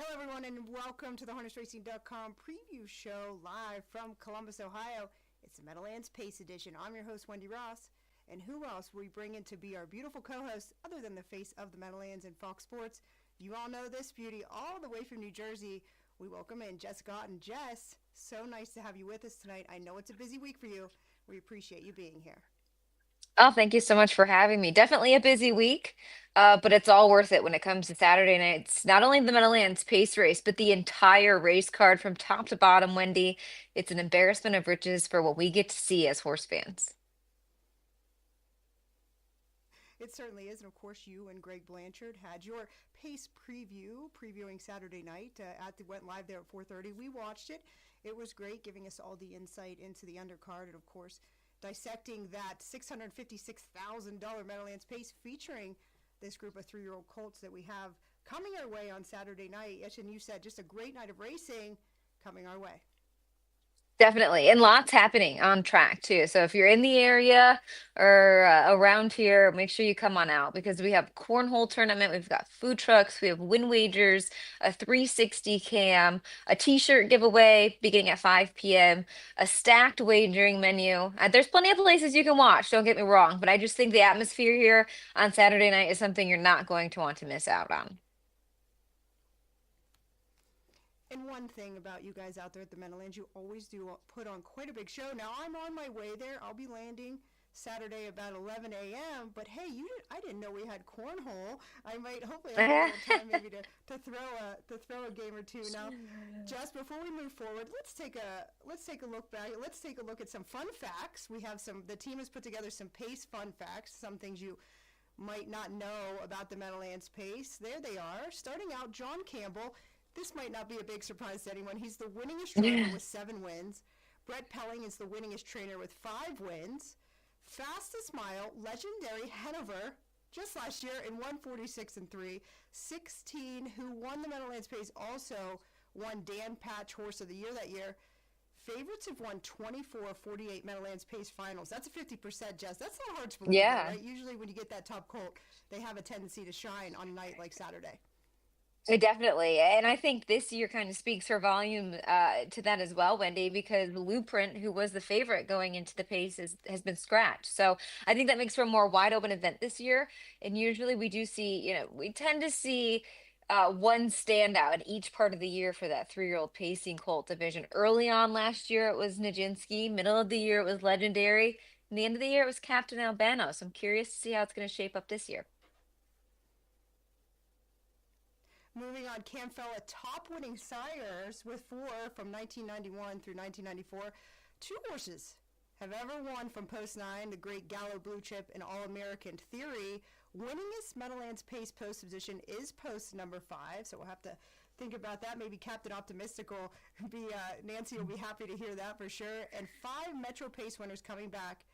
Hello, everyone, and welcome to the HarnessRacing.com preview show live from Columbus, Ohio. It's the Meadowlands Pace Edition. I'm your host, Wendy Ross, and who else we bring in to be our beautiful co-host other than the face of the Meadowlands and Fox Sports? You all know this beauty all the way from New Jersey. We welcome in Jess Gott. Jess, so nice to have you with us tonight. I know it's a busy week for you. We appreciate you being here. Oh, thank you so much for having me. Definitely a busy week, but it's all worth it when it comes to Saturday nights. Not only the Meadowlands pace race, but the entire race card from top to bottom, Wendy. It's an embarrassment of riches for what we get to see as horse fans. It certainly is. And of course, you and Greg Blanchard had your pace previewing Saturday night went live there at 4:30. We watched it. It was great, giving us all the insight into the undercard, and of course, dissecting that $656,000 Meadowlands pace featuring this group of three-year-old colts that we have coming our way on Saturday night. Yes, and you said just a great night of racing coming our way. Definitely. And lots happening on track too. So if you're in the area or around here, make sure you come on out because we have cornhole tournament, we've got food trucks, we have win wagers, a 360 cam, a t-shirt giveaway beginning at 5 p.m., a stacked wagering menu. There's plenty of places you can watch, don't get me wrong, but I just think the atmosphere here on Saturday night is something you're not going to want to miss out on. And one thing about you guys out there at the Meadowlands, you always do put on quite a big show. Now I'm on my way there. I'll be landing Saturday about 11 a.m. But hey, I didn't know we had cornhole. I might hopefully have a little time maybe to throw a game or two. Now, just before we move forward, let's take a look back. Let's take a look at some fun facts. The team has put together some pace fun facts, some things you might not know about the Meadowlands pace. There they are. Starting out, John Campbell. This might not be a big surprise to anyone. He's the winningest driver with 7 wins. Brett Pelling is the winningest trainer with 5 wins. Fastest mile, legendary Hanover, just last year in 146 and 3. 16, who won the Meadowlands Pace, also won Dan Patch Horse of the Year that year. Favorites have won 24 48 Meadowlands Pace finals. That's a 50%, Jess. That's not hard to believe, though, Yeah. right? Usually when you get that top colt, they have a tendency to shine on a night like Saturday. Definitely. And I think this year kind of speaks for volume to that as well, Wendy, because Blueprint, who was the favorite going into the pace, has been scratched. So I think that makes for a more wide open event this year. And usually we do see, we tend to see one standout in each part of the year for that 3-year-old pacing colt division. Early on last year, it was Nijinsky. Middle of the year, it was Legendary. And the end of the year, it was Captain Albano. So I'm curious to see how it's going to shape up this year. Moving on, Camfella top winning sires with 4 from 1991 through 1994. 2 horses have ever won from Post 9, the great Gallo Blue Chip and All American Theory. Winningest Meadowlands Pace post position is post number 5, so we'll have to think about that. Maybe Captain Optimistic will be, Nancy will be happy to hear that for sure. And 5 Metro Pace winners coming back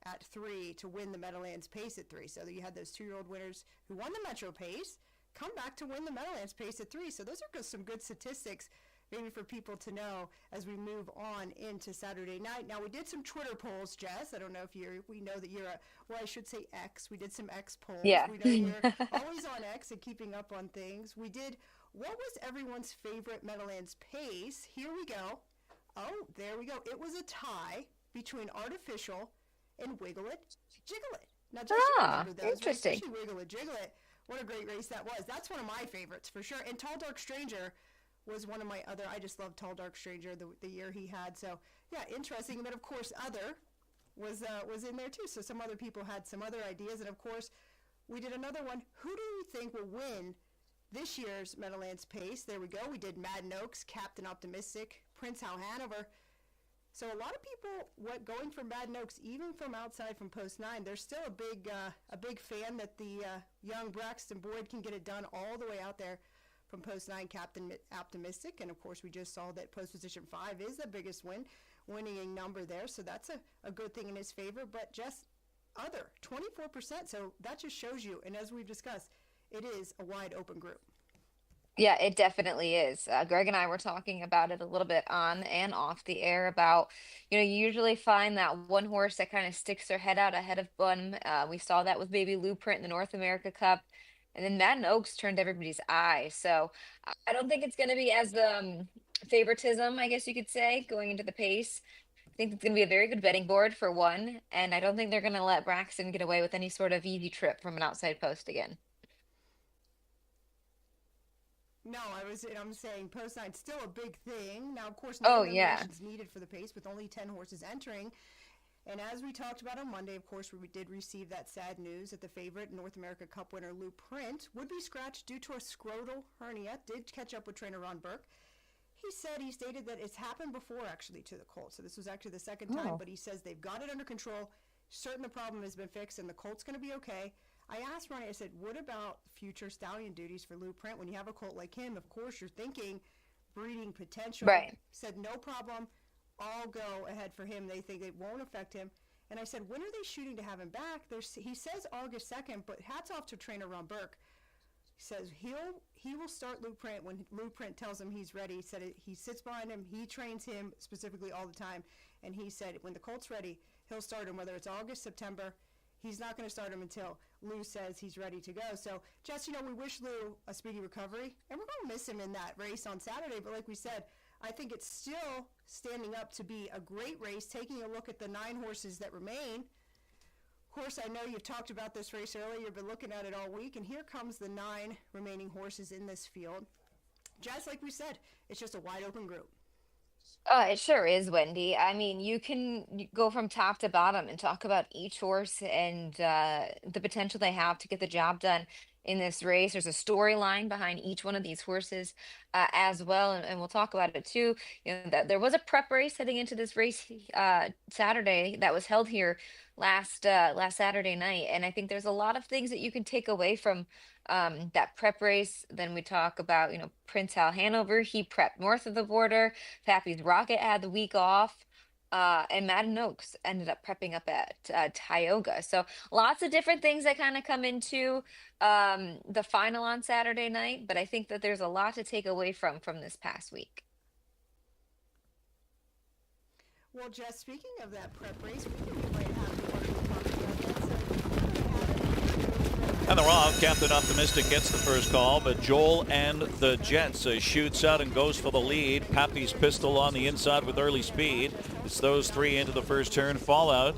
at 3 to win the Meadowlands Pace at 3. So you had those 2-year-old winners who won the Metro Pace come back to win the Meadowlands Pace at 3. So those are some good statistics maybe for people to know as we move on into Saturday night. Now, we did some Twitter polls, Jess. I don't know if we know that you're well, I should say X. We did some X polls. Yeah. We know you're always on X and keeping up on things. We did, what was everyone's favorite Meadowlands Pace? Here we go. Oh, there we go. It was a tie between Artificial and Wiggle It, Jiggle It. Now, Jess, you Ah, remember those, right? interesting. Especially Wiggle It, Jiggle It. What a great race that was. That's one of my favorites for sure. And Tall Dark Stranger was one of my other. I just love Tall Dark Stranger the year he had. So yeah, interesting. And then of course Other was in there too. So some other people had some other ideas. And of course we did another one. Who do you think will win this year's Meadowlands Pace? There we go. We did Madden Oaks, Captain Optimistic, Prince Hal Hanover. So a lot of people going from Madden Oaks, even from outside from Post 9, there's still a big fan that the young Braxton Boyd can get it done all the way out there from Post 9, Captain Optimistic. And of course, we just saw that Post Position 5 is the biggest winning number there. So that's a good thing in his favor. But just Other, 24%. So that just shows you, and as we've discussed, it is a wide open group. Yeah, it definitely is. Greg and I were talking about it a little bit on and off the air about, you usually find that one horse that kind of sticks their head out ahead of one. We saw that with Baby Blueprint in the North America Cup. And then Madden Oaks turned everybody's eye. So I don't think it's going to be as favoritism, I guess you could say, going into the pace. I think it's going to be a very good betting board for one, and I don't think they're going to let Braxton get away with any sort of easy trip from an outside post again. No, I'm saying post nine's still a big thing. Now, of course, no Oh yeah. eliminations needed for the pace with only 10 horses entering. And as we talked about on Monday, of course, we did receive that sad news that the favorite North America Cup winner Lou Print would be scratched due to a scrotal hernia. Did catch up with trainer Ron Burke. He stated that it's happened before actually to the Colts. So this was actually the second time, Oh. but he says they've got it under control. Certain the problem has been fixed and the Colt's going to be okay. I asked Ronnie, I said, what about future stallion duties for Lou Print? When you have a colt like him, of course, you're thinking breeding potential. Right. Said, no problem. I'll go ahead for him. They think it won't affect him. And I said, when are they shooting to have him back? He says August 2nd, but hats off to trainer Ron Burke. He says he will start Lou Print when Lou Print tells him he's ready. He said he sits behind him. He trains him specifically all the time. And he said when the colt's ready, he'll start him, whether it's August, September. He's not going to start him until Lou says he's ready to go. So, Jess, we wish Lou a speedy recovery, and we're going to miss him in that race on Saturday. But like we said, I think it's still standing up to be a great race, taking a look at the 9 horses that remain. Of course, I know you've talked about this race earlier. You've been looking at it all week, and here comes the 9 remaining horses in this field. Jess, like we said, it's just a wide open group. It sure is, Wendy. I mean, go from top to bottom and talk about each horse and the potential they have to get the job done in this race. There's a storyline behind each one of these horses as well, and we'll talk about it too. That there was a prep race heading into this race Saturday that was held here last Saturday night, and I think there's a lot of things that you can take away from that prep race. Then we talk about, Prince Hal Hanover. He prepped north of the border. Pappy's Rocket had the week off. And Madden Oaks ended up prepping up at Tioga. So lots of different things that kind of come into the final on Saturday night. But I think that there's a lot to take away from this past week. Well, Jess, speaking of that prep race, we think we might have to talk about that. So, And they're off. Captain Optimistic gets the first call, but Joel and the Jets shoots out and goes for the lead. Pappy's Pistol on the inside with early speed. It's those 3 into the first turn. Fallout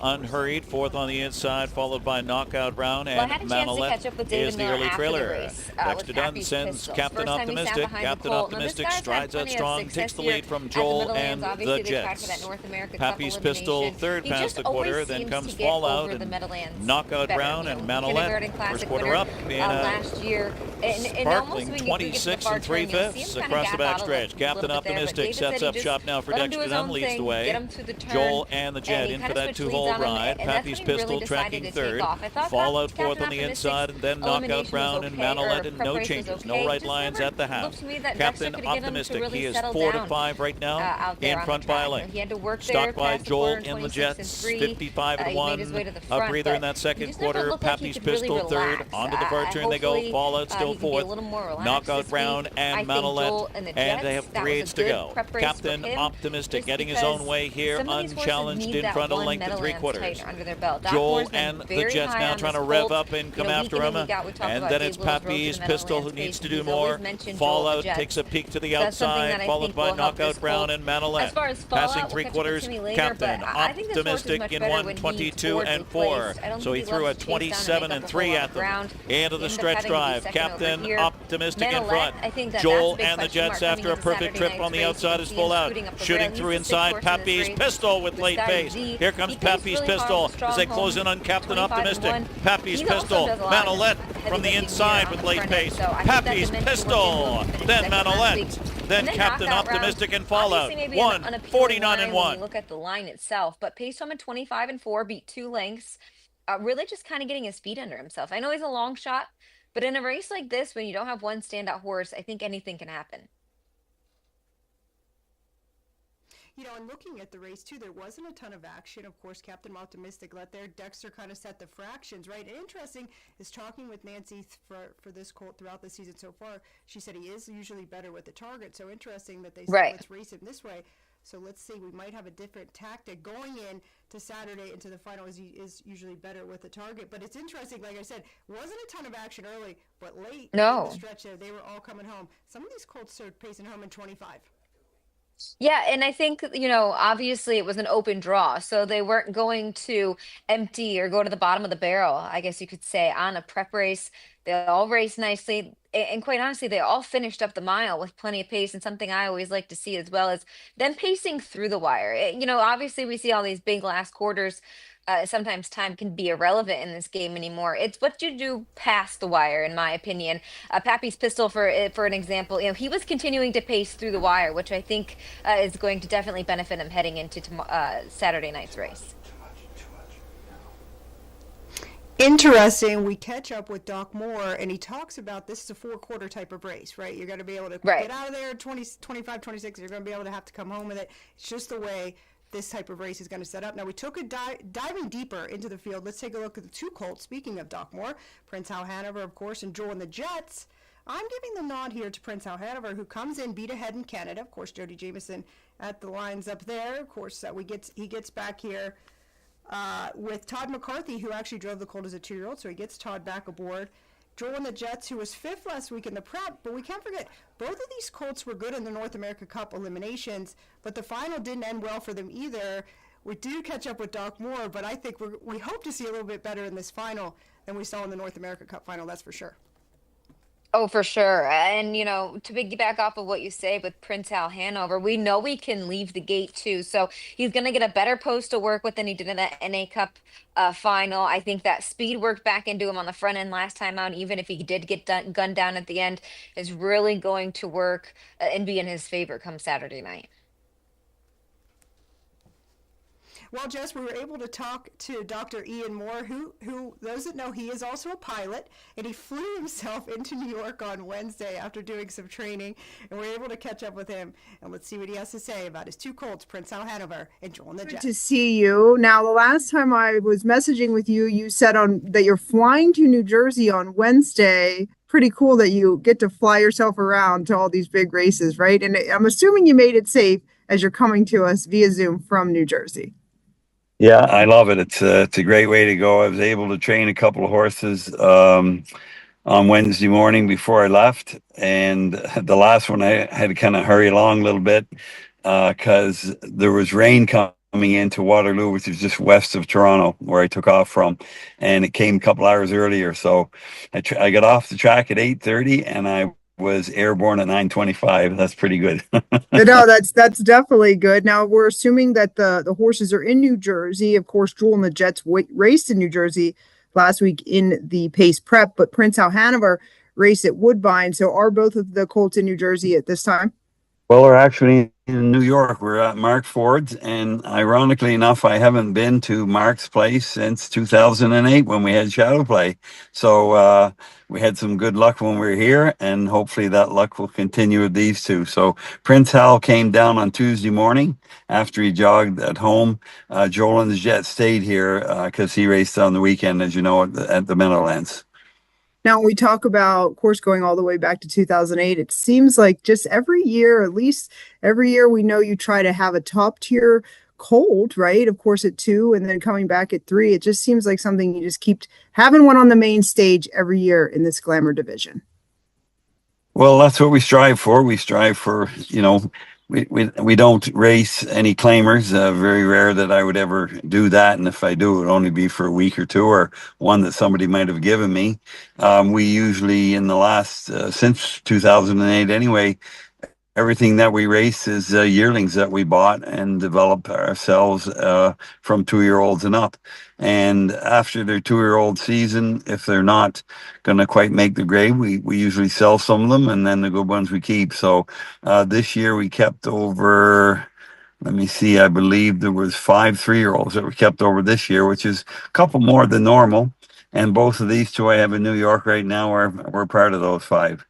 unhurried, 4th on the inside, followed by Knockout Brown, Well, I and had a chance to Manolette catch up with David is the Miller early after the trailer. race Dexter with Dunn Pappy's sends Pistols. Captain First time he sat Optimistic. behind the Captain pole. Now, this Optimistic guy's had strides out plenty of strong, success takes the here lead from at the Joel Meadowlands. and Obviously, the they tried for that Jets. North America Cup Pappy's Pistol elimination. third He past just the always quarter, then seems comes to get Fallout over the and Meadowlands Knockout better. Brown and Kindergarten Manolette. Classic First quarter winner up in last year. And almost sparkling when you get to the 26 far and turn, you'll see 3/5 him kind of across the gap out a backstretch. little Captain bit there. But Optimistic David said sets he up just shop now for let him do Dexter his Dunn, own leads the thing, way. get him to the turn, Joel and the Jet he in kind for of that switched 2-hole leads on him, ride. and that's Pappy's when he really Pistol decided tracking to take third. off. I thought Fallout Captain 4th on the Optimistic's inside, and then Knockout elimination was Brown and okay, or Manolette, and no preparation was changes. No okay. right Just lines never at the half. looked to me that Dexter Captain could get him to Optimistic, really he is settle 4 to down 5 right now out there in on front the by a track. length. He had to work there Stocked by past the Joel quarter, in the 26 and Jets, 3. 55 and He made his 1. way to the A front, breather in but that he second just never quarter. looked like he Pappy's could really Pistol third. relax. Onto the far turn they go. Hopefully, Fallout still he can be a fourth. little more relaxed Knockout this Brown week. and I think Joel Manolette, and the and they Jets, have that 3 was a eighths to good go. prep race for Captain him, Optimistic just getting his own because way here, some of these horses unchallenged need in that front of one length and Meadowlands 3/4. tighter under their belt. That Joel horse been and the very Jets high now on trying to this rev colt. up and come after Week in him. and week out, we talk And about then Dave it's Little's road to Pappy's the Pistol who Meadowlands needs pace. to do He's always more. mentioned Joel and the Fallout Jets. takes a peek to the That's something that outside, I followed think by will help this Knockout Brown colt. and Manolette. As far as Fallout, Passing we'll 3 catch up with quarters, Timmy later, Captain but I think this horse is Optimistic much in better when he's 122 and forwardly 4. placed. I don't So think he he threw a loves to chase down and 27 make and up a 3 hole on at the them. ground. Into He the ends up stretch having to be drive. second over Captain here. Optimistic in Manolette, front. I think that's Joel a big and the question mark Jets coming after a into perfect Saturday trip night's on the race. outside You is see full him out. scooting up the Shooting rail. through He's the 6th inside. horse in this Pappy's race. Pistol with The late Sky pace. Z. Here comes He plays Pappy's really hard Pistol with strong as they home. close in on Captain 25 and Optimistic. 1. Pappy's He also Pistol. does a lot of Manolette heavy from the lifting inside here with on the late front pace. end. So I think that Pappy's dimension Pistol. will finish Then second last Manolette. week. Then And then Captain knockout round, Optimistic and Fallout. obviously maybe an 1, unappealing 49 line and when 1. you look at the line itself, but paced home at 25 and 4, beat 2 lengths. Really just kind of getting his feet under himself. I know he's a long shot, but in a race like this, when you don't have one standout horse, I think anything can happen. And looking at the race too, there wasn't a ton of action. Of course, Captain Optimistic let there. Dexter kind of set the fractions, right? And interesting is talking with Nancy for this colt throughout the season so far. She said he is usually better with the target. So interesting that they said Right. let's race him this way. So let's see, we might have a different tactic going in to Saturday into the final is usually better with the target. But it's interesting, like I said, wasn't a ton of action early, but late in the stretch there, they were all coming home. Some of these colts started pacing home in 25. Yeah, and I think, obviously it was an open draw, so they weren't going to empty or go to the bottom of the barrel, I guess you could say, on a prep race. They all raced nicely. And quite honestly, they all finished up the mile with plenty of pace. And something I always like to see as well is them pacing through the wire. Obviously we see all these big last quarters. Sometimes time can be irrelevant in this game anymore. It's what you do past the wire, in my opinion. Pappy's pistol, for an example, he was continuing to pace through the wire, which I think is going to definitely benefit him heading into Saturday night's race. Interesting. We catch up with Doc Moore, and he talks about this is a 4-quarter type of race, right? You're going to be able to get out of there 20, 25, 26. You're going to be able to have to come home with it. It's just the way this type of race is going to set up. Now, we took a diving deeper into the field. Let's take a look at the two colts. Speaking of Doc Moore, Prince Hal Hanover, of course, and Joel and the Jets. I'm giving the nod here to Prince Hal Hanover, who comes in, beat ahead in Canada. Of course, Jody Jameson at the lines up there. Of course, he gets back here with Todd McCarthy, who actually drove the colt as a 2-year-old, so he gets Todd back aboard. Joel and the Jets, who was 5th last week in the prep, but we can't forget, both of these colts were good in the North America Cup eliminations, but the final didn't end well for them either. We do catch up with Doc Moore, but I think we hope to see a little bit better in this final than we saw in the North America Cup final, that's for sure. Oh, for sure. And, to piggyback off of what you say with Prince Hal Hanover, we know we can leave the gate too. So he's going to get a better post to work with than he did in that NA Cup final. I think that speed worked back into him on the front end last time out, even if he did get gunned down at the end, is really going to work and be in his favor come Saturday night. Well, Jess, we were able to talk to Dr. Ian Moore, who those that know, he is also a pilot, and he flew himself into New York on Wednesday after doing some training, and we were able to catch up with him. And let's see what he has to say about his two colts, Prince Hal Hanover and Joel and the Jets. Good to see you. Now, the last time I was messaging with you, you said that you're flying to New Jersey on Wednesday. Pretty cool that you get to fly yourself around to all these big races, right? And I'm assuming you made it safe as you're coming to us via Zoom from New Jersey. Yeah, I love it. It's a great way to go. I was able to train a couple of horses on Wednesday morning before I left, and the last one I had to kind of hurry along a little bit because there was rain coming into Waterloo, which is just west of Toronto, where I took off from, and it came a couple hours earlier. So I got off the track at 8:30, and I was airborne at 9:25. That's pretty good. No, that's definitely good. Now we're assuming that the horses are in New Jersey. Of course, Joel and the Jets raced in New Jersey last week in the pace prep, but Prince Hal Hanover raced at Woodbine. So are both of the colts in New Jersey at this time? Well, we're actually in New York. We're at Mark Ford's, and ironically enough, I haven't been to Mark's place since 2008 when we had Shadow Play. So we had some good luck when we were here, and hopefully that luck will continue with these two. So Prince Hal came down on Tuesday morning after he jogged at home. Joel and the Jet stayed here because he raced on the weekend, as you know, at the Meadowlands. Now, when we talk about, of course, going all the way back to 2008, it seems like just every year, at least every year, we know you try to have a top tier colt, right? Of course, at 2 and then coming back at 3. It just seems like something you just keep having one on the main stage every year in this Glamour division. Well, that's what we strive for. We strive for, we don't race any claimers. Very rare that I would ever do that. And if I do, it would only be for a week or two or one that somebody might have given me. We usually in the last, since 2008 anyway, everything that we race is yearlings that we bought and developed ourselves from 2-year-olds and up. And after their 2-year-old season, if they're not going to quite make the grade, we usually sell some of them, and then the good ones we keep. So this year we kept over, let me see, I believe there was 5 3-year-olds that were kept over this year, which is a couple more than normal. And both of these two I have in New York right now we're part of those 5.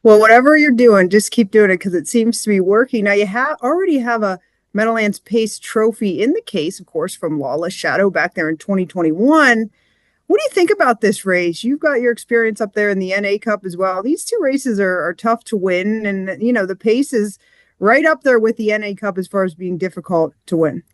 Well, whatever you're doing, just keep doing it because it seems to be working. Now, you already have a Meadowlands Pace trophy in the case, of course, from Lawless Shadow back there in 2021. What do you think about this race? You've got your experience up there in the NA Cup as well. These two races are tough to win, and, the Pace is right up there with the NA Cup as far as being difficult to win.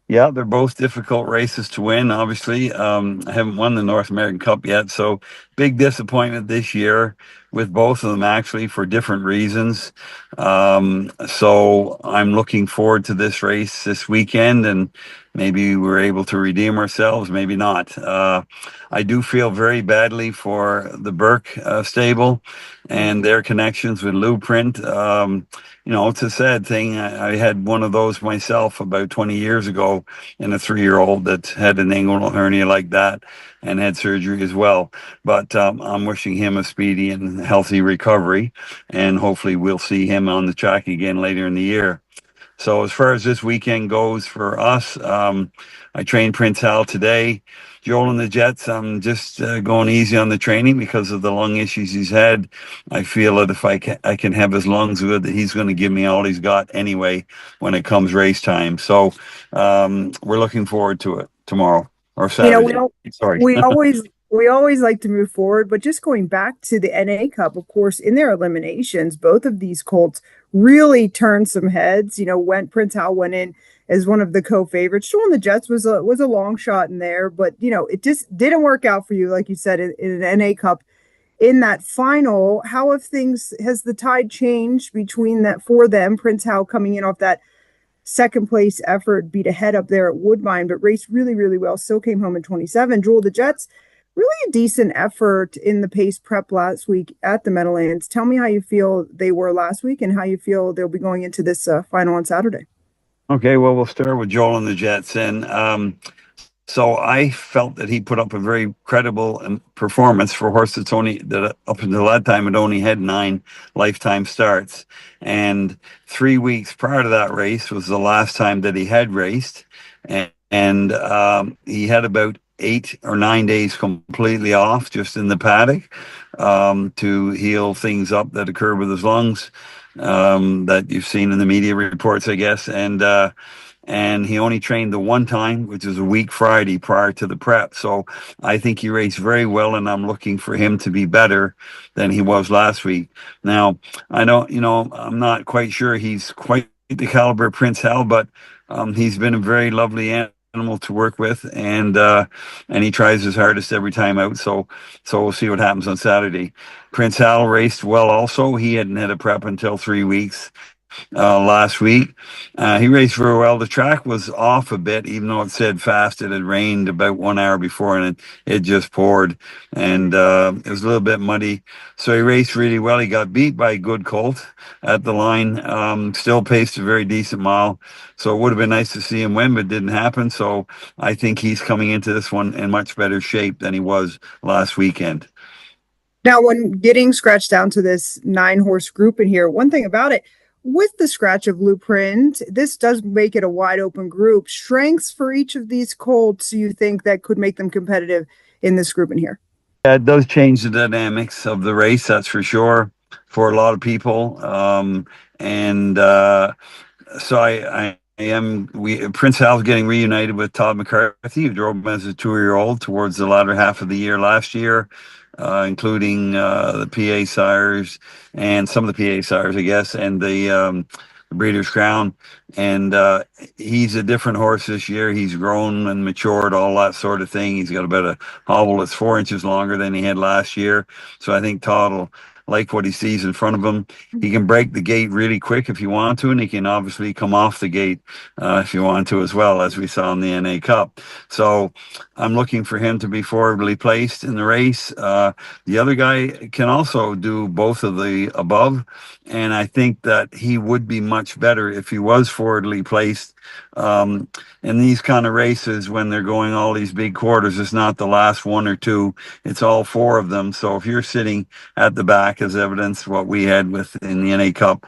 Yeah, they're both difficult races to win, obviously. I haven't won the North American Cup yet, so big disappointment this year with both of them, actually, for different reasons. So I'm looking forward to this race this weekend, and maybe we're able to redeem ourselves, maybe not. I do feel very badly for the Burke stable and their connections with Blueprint. It's a sad thing. I had one of those myself about 20 years ago in a 3-year-old that had an inguinal hernia like that and had surgery as well. But I'm wishing him a speedy and healthy recovery, and hopefully we'll see him on the track again later in the year. So as far as this weekend goes for us, I trained Prince Hal today. Joel and the Jets, I'm just going easy on the training because of the lung issues he's had. I feel that if I can have his lungs good, that he's going to give me all he's got anyway when it comes race time. So we're looking forward to it tomorrow or Saturday. Sorry. We always like to move forward, but just going back to the NA Cup, of course, in their eliminations, both of these colts really turned some heads. Prince Hal went in as one of the co-favorites. Joel the Jets was a long shot in there, but it just didn't work out for you, like you said, in an NA Cup. In that final, how has the tide changed between that for them? Prince Hal coming in off that second place effort, beat ahead up there at Woodbine, but raced really, really well. Still came home in 27. Joel the Jets, really a decent effort in the pace prep last week at the Meadowlands. Tell me how you feel they were last week and how you feel they'll be going into this final on Saturday. Okay, well, we'll start with Joel and the Jets. And so I felt that he put up a very credible performance for a horse that up until that time had only had 9 lifetime starts. And 3 weeks prior to that race was the last time that he had raced. And he had about 8 or 9 days completely off just in the paddock to heal things up that occurred with his lungs that you've seen in the media reports, I guess. And he only trained the one time, which is a week Friday prior to the prep. So I think he raced very well, and I'm looking for him to be better than he was last week. Now, I don't, I'm not quite sure he's quite the caliber of Prince Hal, but he's been a very lovely animal to work with, and he tries his hardest every time out. So we'll see what happens on Saturday. Prince Hal raced well also. He hadn't had a prep until 3 weeks last week. He raced very well. The track was off a bit, even though it said fast. It had rained about 1 hour before, and it just poured, and it was a little bit muddy. So he raced really well. He got beat by a good colt at the line. Still paced a very decent mile. So it would have been nice to see him win, but it didn't happen. So I think he's coming into this one in much better shape than he was last weekend. Now, when getting scratched down to this 9-horse group in here, one thing about it, with the scratch of Blueprint, this does make it a wide open group. Strengths for each of these colts, you think that could make them competitive in this group in here? Yeah, it does change the dynamics of the race, that's for sure, for a lot of people. So Prince Hal's getting reunited with Todd McCarthy, who drove him as a 2-year-old towards the latter half of the year last year, including the PA sires and some of the PA sires, I guess, and the Breeders' Crown. And he's a different horse this year. He's grown and matured, all that sort of thing. He's got about a hobble that's 4 inches longer than he had last year. So I think Todd will like what he sees in front of him. He can break the gate really quick if you want to, and he can obviously come off the gate if you want to as well, as we saw in the NA Cup. So I'm looking for him to be forwardly placed in the race. The other guy can also do both of the above, and I think that he would be much better if he was forwardly placed. In these kind of races, when they're going all these big quarters, it's not the last 1 or 2, it's all 4 of them. So if you're sitting at the back, as evidence what we had with in the NA Cup,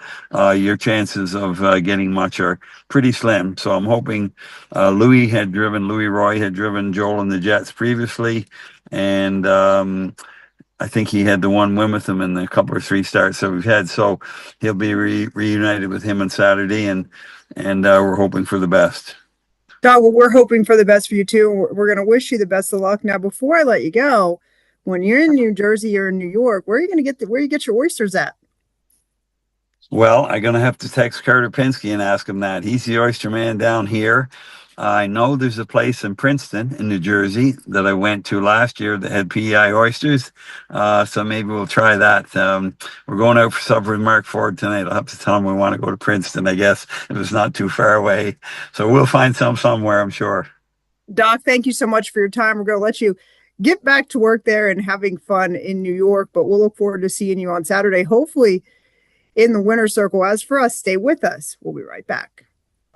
your chances of getting much are pretty slim. So I'm hoping Louis Roy had driven Joel and the Jets previously, and I think he had the one win with him in the couple or 3 starts that we've had. So he'll be reunited with him on Saturday, and we're hoping for the best. Doug, well, we're hoping for the best for you too. We're going to wish you the best of luck. Now, before I let you go, when you're in New Jersey or in New York, where are you going to get where you get your oysters at? Well, I'm going to have to text Carter Pinsky and ask him that. He's the oyster man down here. I know there's a place in Princeton, in New Jersey, that I went to last year that had PEI oysters. So maybe we'll try that. We're going out for supper with Mark Ford tonight. I'll have to tell him we want to go to Princeton, I guess, if it's not too far away. So we'll find some somewhere, I'm sure. Doc, thank you so much for your time. We're going to let you get back to work there and having fun in New York, but we'll look forward to seeing you on Saturday, hopefully in the winner's circle. As for us, stay with us. We'll be right back.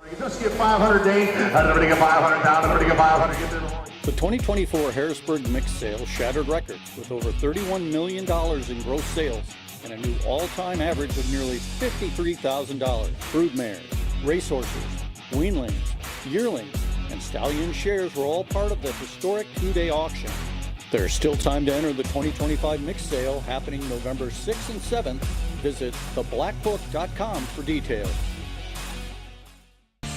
You just get 500 days, everybody get 500 down, everybody get 500. The 2024 Harrisburg Mixed Sales shattered records with over $31 million in gross sales and a new all-time average of nearly $53,000. Broodmares, racehorses, weanlings, yearlings, and stallion shares were all part of the historic two-day auction. There's still time to enter the 2025 Mixed Sale happening November 6th and 7th. Visit theblackbook.com for details.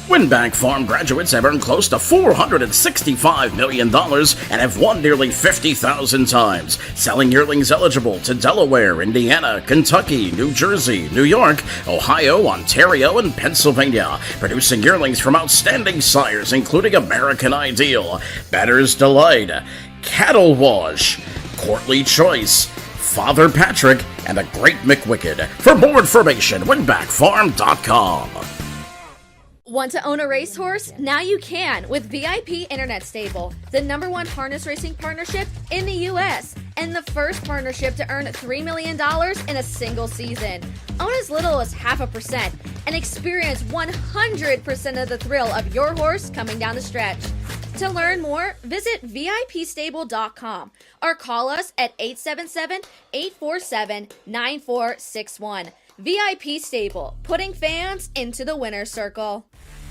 Winback Farm graduates have earned close to $465 million and have won nearly 50,000 times, selling yearlings eligible to Delaware, Indiana, Kentucky, New Jersey, New York, Ohio, Ontario, and Pennsylvania, producing yearlings from outstanding sires including American Ideal, Bettor's Delight, Cattle Wash, Courtly Choice, Father Patrick, and a Great McWicked. For more information, winbackfarm.com. Want to own a racehorse? Now you can with VIP Internet Stable, the #1 harness racing partnership in the U.S. and the first partnership to earn $3 million in a single season. Own as little as 0.5% and experience 100% of the thrill of your horse coming down the stretch. To learn more, visit VIPstable.com or call us at 877-847-9461. VIP Stable, putting fans into the winner's circle.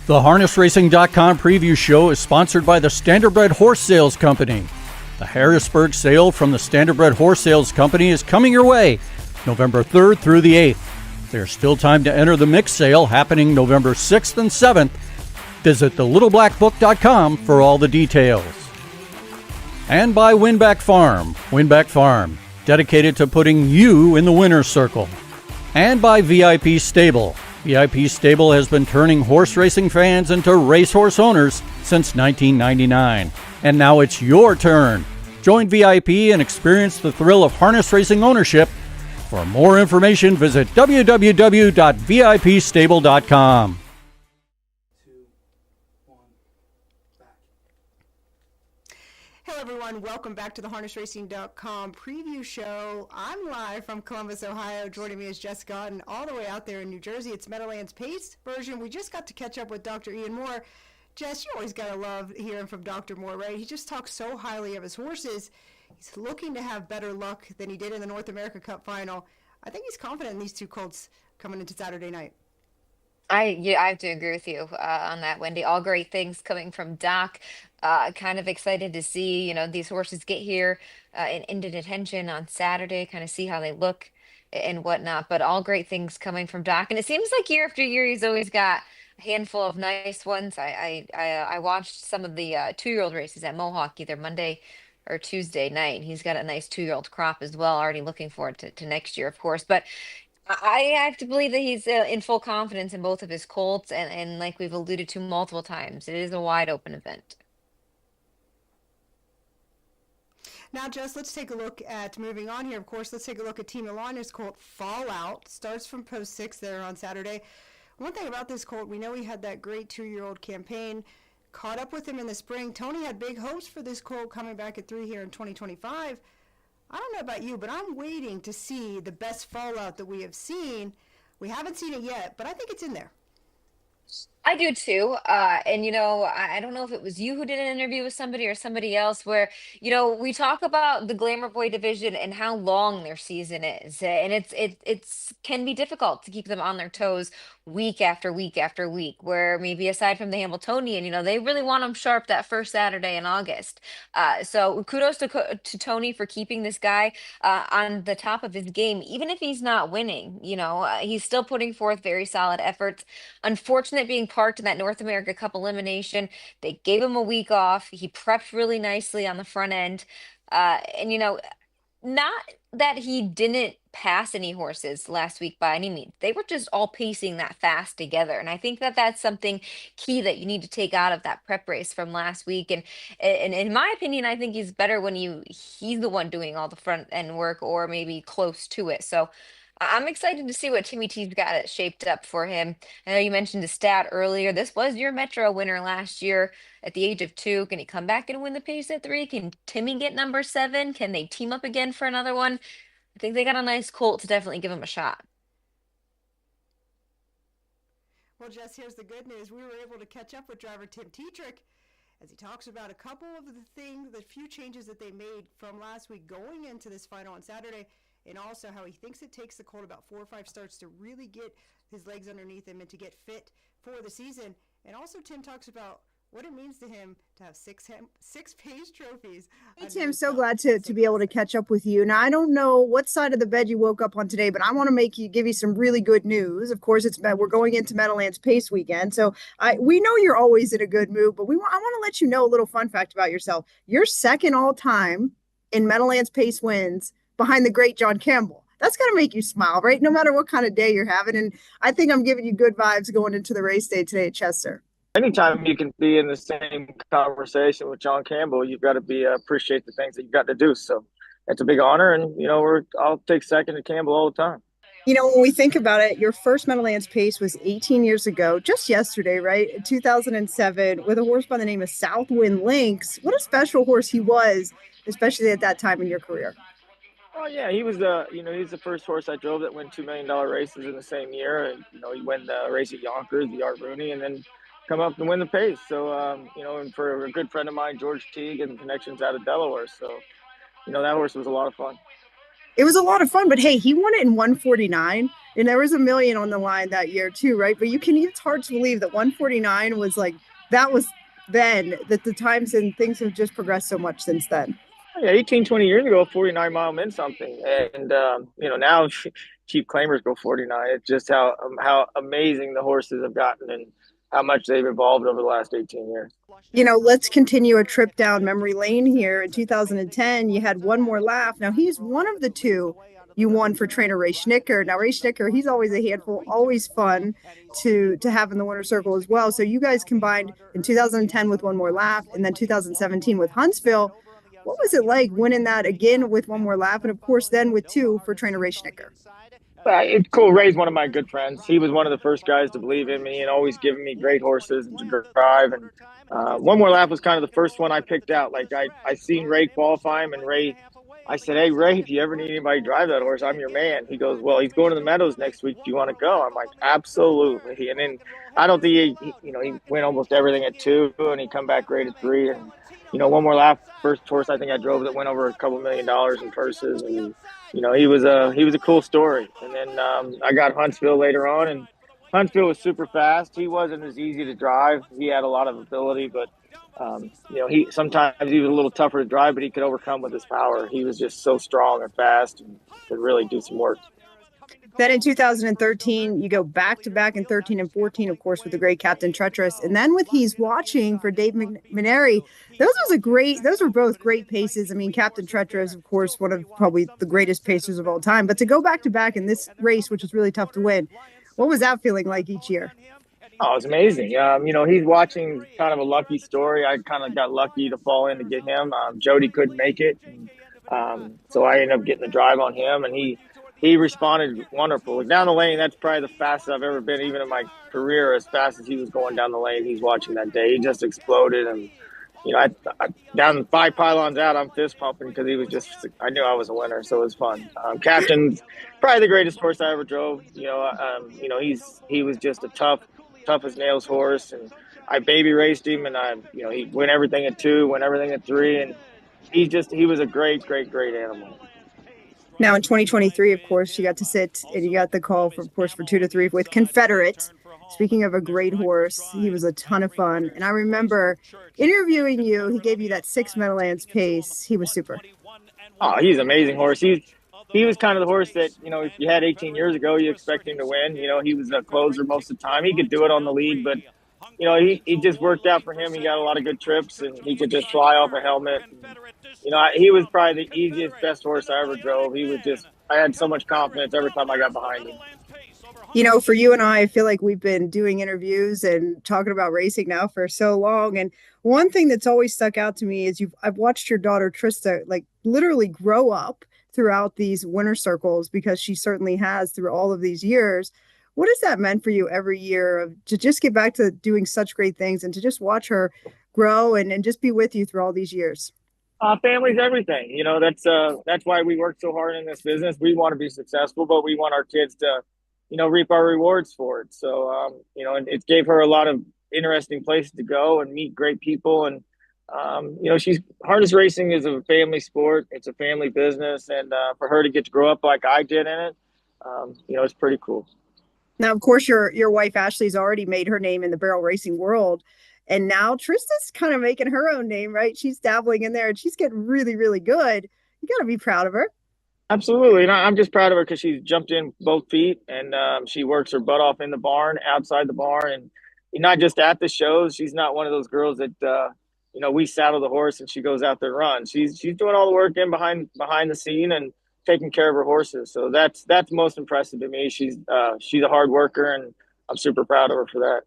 The HarnessRacing.com preview show is sponsored by the Standardbred Horse Sales Company. The Harrisburg sale from the Standardbred Horse Sales Company is coming your way November 3rd through the 8th. There's still time to enter the mixed sale happening November 6th and 7th. Visit thelittleblackbook.com for all the details. And by Winback Farm. Winback Farm, dedicated to putting you in the winner's circle. And by VIP Stable. VIP Stable has been turning horse racing fans into racehorse owners since 1999. And now it's your turn. Join VIP and experience the thrill of harness racing ownership. For more information, visit www.vipstable.com. Hello, everyone. Welcome back to the HarnessRacing.com preview show. I'm live from Columbus, Ohio. Joining me is Jess Godden, all the way out there in New Jersey. It's Meadowlands Pace version. We just got to catch up with Dr. Ian Moore. Jess, you always got to love hearing from Dr. Moore, right? He just talks so highly of his horses. He's looking to have better luck than he did in the North America Cup final. I think he's confident in these two colts coming into Saturday night. I have to agree with you on that, Wendy. All great things coming from Doc. Kind of excited to see, these horses get here and into detention on Saturday, kind of see how they look and whatnot. But all great things coming from Doc. And it seems like year after year, he's always got a handful of nice ones. I watched some of the 2-year-old races at Mohawk either Monday or Tuesday night. And he's got a nice 2-year-old crop as well, already looking forward to next year, of course. But I have to believe that he's in full confidence in both of his colts, and like we've alluded to multiple times, it is a wide open event. Now, Jess, let's take a look at moving on here. Of course, let's take a look at Team Alana's colt Fallout. Starts from post 6 there on Saturday. One thing about this colt, we know he had that great 2-year-old campaign. Caught up with him in the spring. Tony had big hopes for this colt coming back at 3 here in 2025. I don't know about you, but I'm waiting to see the best Fallout that we have seen. We haven't seen it yet, but I think it's in there. I do too. And I don't know if it was you who did an interview with somebody or somebody else where, we talk about the Glamour Boy division and how long their season is. And it's can be difficult to keep them on their toes week after week after week, where maybe aside from the Hamiltonian, they really want them sharp that first Saturday in August. So kudos to Tony for keeping this guy on the top of his game, even if he's not winning. He's still putting forth very solid efforts. Unfortunate being parked in that North America Cup elimination. They gave him a week off. He prepped really nicely on the front end. And Not that he didn't pass any horses last week by any means. They were just all pacing that fast together. And I think that that's something key that you need to take out of that prep race from last week. And in my opinion, I think he's better when he's the one doing all the front end work or maybe close to it. So I'm excited to see what Timmy T's got it shaped up for him. I know you mentioned the stat earlier. This was your Metro winner last year at the age of 2. Can he come back and win the pace at 3? Can Timmy get number 7? Can they team up again for another one? I think they got a nice colt to definitely give him a shot. Well, Jess, here's the good news. We were able to catch up with driver Tim Tetrick as he talks about a couple of the things, the few changes that they made from last week going into this final on Saturday, and also how he thinks it takes the colt about 4 or 5 starts to really get his legs underneath him and to get fit for the season. And also Tim talks about what it means to him to have six pace trophies. Hey, Tim, so glad to be able to catch up with you. Now, I don't know what side of the bed you woke up on today, but I want to give you some really good news. Of course, we're going into Meadowlands Pace Weekend, so we know you're always in a good mood, but I want to let you know a little fun fact about yourself. You're second all time in Meadowlands Pace wins behind the great John Campbell. That's got to make you smile, right? No matter what kind of day you're having. And I think I'm giving you good vibes going into the race day today at Chester. Anytime you can be in the same conversation with John Campbell, you've got to be appreciate the things that you've got to do. So it's a big honor, and I'll take second to Campbell all the time. When we think about it, your first Meadowlands Pace was 18 years ago, just yesterday, right? In 2007, with a horse by the name of Southwind Lynx. What a special horse he was, especially at that time in your career. Oh yeah, he was he's the first horse I drove that won $2 million races in the same year. And, he won the race at Yonkers, the Art Rooney, and then come up and win the pace. So, and for a good friend of mine, George Teague, and connections out of Delaware. So, that horse was a lot of fun. It was a lot of fun, but hey, he won it in 149, and there was $1 million on the line that year too, right? But it's hard to believe that 149 was that was then, that the times and things have just progressed so much since then. Yeah, 18, 20 years ago, 49 mile meant something. And, now cheap claimers go 49. It's just how amazing the horses have gotten and how much they've evolved over the last 18 years. Let's continue a trip down memory lane here. In 2010, you had One More Laugh. Now, he's one of the 2 you won for trainer Ray Schnicker. Now, Ray Schnicker, he's always a handful, always fun to have in the winner's circle as well. So you guys combined in 2010 with One More Laugh, and then 2017 with Huntsville. What was it like winning that again with One More Laugh, and of course then with 2 for trainer Ray Schnicker? It's cool. Ray's one of my good friends. He was one of the first guys to believe in me and always giving me great horses to drive. And One More Laugh was kind of the first one I picked out. Like I seen Ray qualify him, and Ray, I said, "Hey Ray, if you ever need anybody to drive that horse, I'm your man." He goes, "Well, he's going to the Meadows next week. Do you want to go?" I'm like, "Absolutely." And then I don't think he went almost everything at 2, and he come back great at 3. And One More Laugh, first horse I think I drove that went over a couple $1 million in purses, and he was a cool story. And then I got Huntsville later on, and Huntsville was super fast. He wasn't as easy to drive. He had a lot of ability, but sometimes he was a little tougher to drive, but he could overcome with his power. He was just so strong and fast and could really do some work. Then in 2013, you go back to back in 13 and 14, of course, with the great Captain Treacherous. And then with He's Watching for Dave McNary, those were both great paces. I mean, Captain Treacherous, of course, one of probably the greatest pacers of all time. But to go back to back in this race, which was really tough to win, what was that feeling like each year? Oh, it's amazing. He's Watching, kind of a lucky story. I kind of got lucky to fall in to get him. Jody couldn't make it. So I ended up getting the drive on him, and he responded wonderful. Down the lane, that's probably the fastest I've ever been, even in my career, as fast as he was going down the lane. He's Watching that day. He just exploded. And, I down 5 pylons out, I'm fist pumping because I knew I was a winner, so it was fun. Captain's probably the greatest horse I ever drove. He was just a tough as nails horse. And I baby raced him, and he won everything at 2, won everything at 3. And he was a great, great, great animal. Now in 2023, of course, you got to sit and you got the call for 2 to 3 with Confederate. Speaking of a great horse, he was a ton of fun. And I remember interviewing you. He gave you that 6 Meadowlands pace. He was super. Oh, he's an amazing horse. He was kind of the horse that, if you had 18 years ago, you expect him to win. He was a closer most of the time. He could do it on the lead, but, he just worked out for him. He got a lot of good trips, and he could just fly off a helmet. he was probably the easiest, best horse I ever drove. I had so much confidence every time I got behind him. For you and I feel like we've been doing interviews and talking about racing now for so long. And one thing that's always stuck out to me is I've watched your daughter Trista like literally grow up throughout these winter circles, because she certainly has through all of these years. What has that meant for you every year to just get back to doing such great things and to just watch her grow and just be with you through all these years? Family's everything. That's why we work so hard in this business. We want to be successful, but we want our kids to reap our rewards for it. So, it gave her a lot of interesting places to go and meet great people. And, harness racing is a family sport. It's a family business. And for her to get to grow up like I did in it, it's pretty cool. Now, of course, your wife, Ashley's already made her name in the barrel racing world. And now Trista's kind of making her own name, right? She's dabbling in there and she's getting really, really good. You got to be proud of her. Absolutely. And I'm just proud of her because she's jumped in both feet, and she works her butt off in the barn, outside the barn, and not just at the shows. She's not one of those girls that, we saddle the horse and she goes out there and runs. She's doing all the work in behind the scene and taking care of her horses. So that's most impressive to me. She's a hard worker, and I'm super proud of her for that.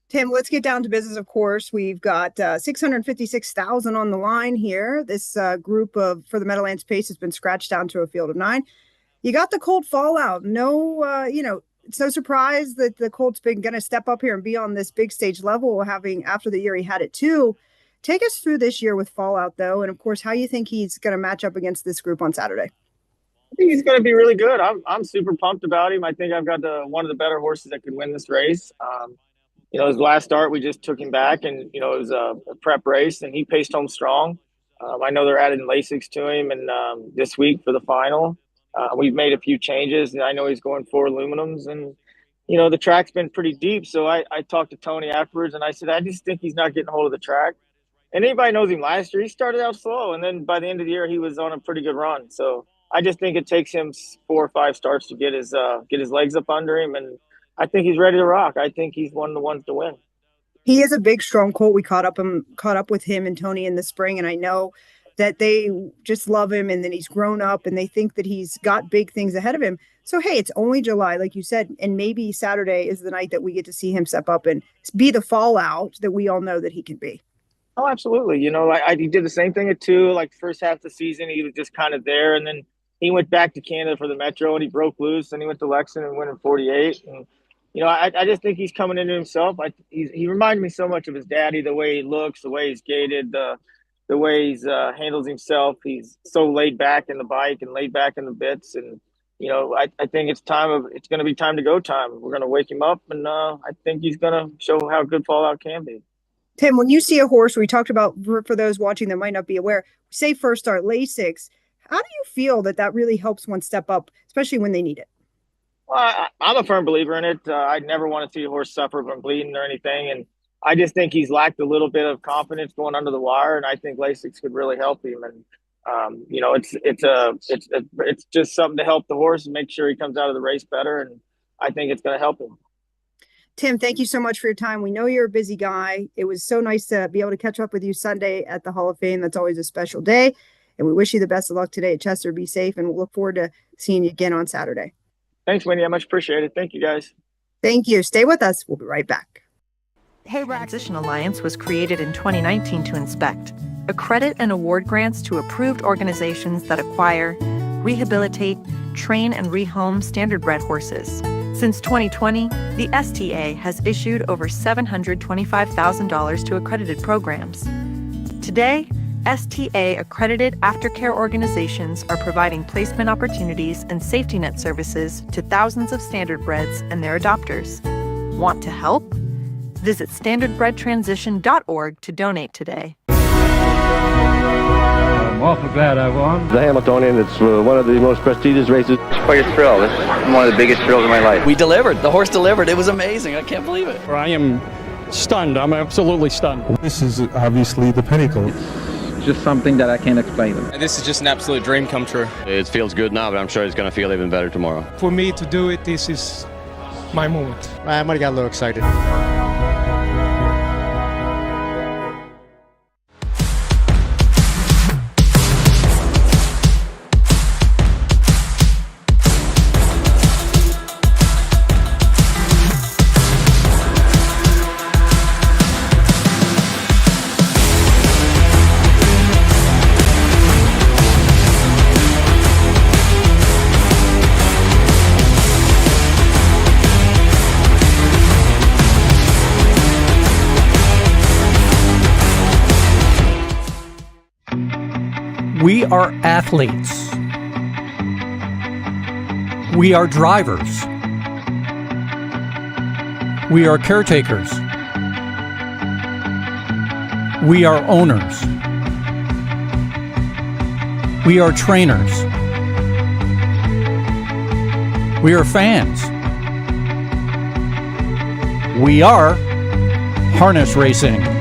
Tim, let's get down to business, of course. We've got $656,000 on the line here. This group for the Meadowlands Pace has been scratched down to a field of 9. You got the Colt fallout. No, it's no surprise that the Colt's been going to step up here and be on this big stage level, having after the year he had it too. Take us through this year with fallout, though, and of course, how you think he's going to match up against this group on Saturday. I think he's going to be really good. I'm super pumped about him. I think I've got one of the better horses that could win this race. His last start, we just took him back, and, it was a prep race, and he paced home strong. I know they're adding Lasix to him, and this week for the final. We've made a few changes, and I know he's going 4 aluminums, and, the track's been pretty deep. So I talked to Tony afterwards, and I said, I just think he's not getting hold of the track. And anybody knows him last year, he started out slow, and then by the end of the year, he was on a pretty good run. So I just think it takes him 4 or 5 starts to get his legs up under him, and I think he's ready to rock. I think he's one of the ones to win. He is a big, strong colt. We caught up with him and Tony in the spring, and I know that they just love him, and then he's grown up, and they think that he's got big things ahead of him. So, hey, it's only July, like you said, and maybe Saturday is the night that we get to see him step up and be the fallout that we all know that he can be. Oh, absolutely. He did the same thing at 2, like first half of the season. He was just kind of there, and then he went back to Canada for the Metro, and he broke loose, and he went to Lexington and went in 48. And I just think he's coming into himself. He reminded me so much of his daddy, the way he looks, the way he's gated, the way he's handles himself. He's so laid back in the bike and laid back in the bits. And, I think it's going to be time to go time. We're going to wake him up, and I think he's going to show how good fallout can be. Tim, when you see a horse, we talked about, for those watching that might not be aware, say first start Lasix, how do you feel that really helps one step up, especially when they need it? Well, I'm a firm believer in it. I never want to see a horse suffer from bleeding or anything. And I just think he's lacked a little bit of confidence going under the wire. And I think Lasix could really help him. And, it's just something to help the horse and make sure he comes out of the race better. And I think it's going to help him. Tim, thank you so much for your time. We know you're a busy guy. It was so nice to be able to catch up with you Sunday at the Hall of Fame. That's always a special day. And we wish you the best of luck today at Chester. Be safe, and we'll look forward to seeing you again on Saturday. Thanks, Wendy. I much appreciate it. Thank you, guys. Thank you. Stay with us. We'll be right back. Hey, Transition Alliance was created in 2019 to inspect, accredit, and award grants to approved organizations that acquire, rehabilitate, train, and rehome standardbred horses. Since 2020, the STA has issued over $725,000 to accredited programs. Today, STA-accredited aftercare organizations are providing placement opportunities and safety net services to thousands of standardbreds and their adopters. Want to help? Visit standardbredtransition.org to donate today. I'm awful glad I won. The Hamiltonian, it's one of the most prestigious races. It's quite a thrill. It's one of the biggest thrills of my life. We delivered. The horse delivered. It was amazing. I can't believe it. I am stunned. I'm absolutely stunned. This is obviously the pinnacle. It's just something that I can't explain. And this is just an absolute dream come true. It feels good now, but I'm sure it's going to feel even better tomorrow. For me to do it, this is my moment. I might have got a little excited. We are athletes. We are drivers. We are caretakers. We are owners. We are trainers. We are fans. We are harness racing.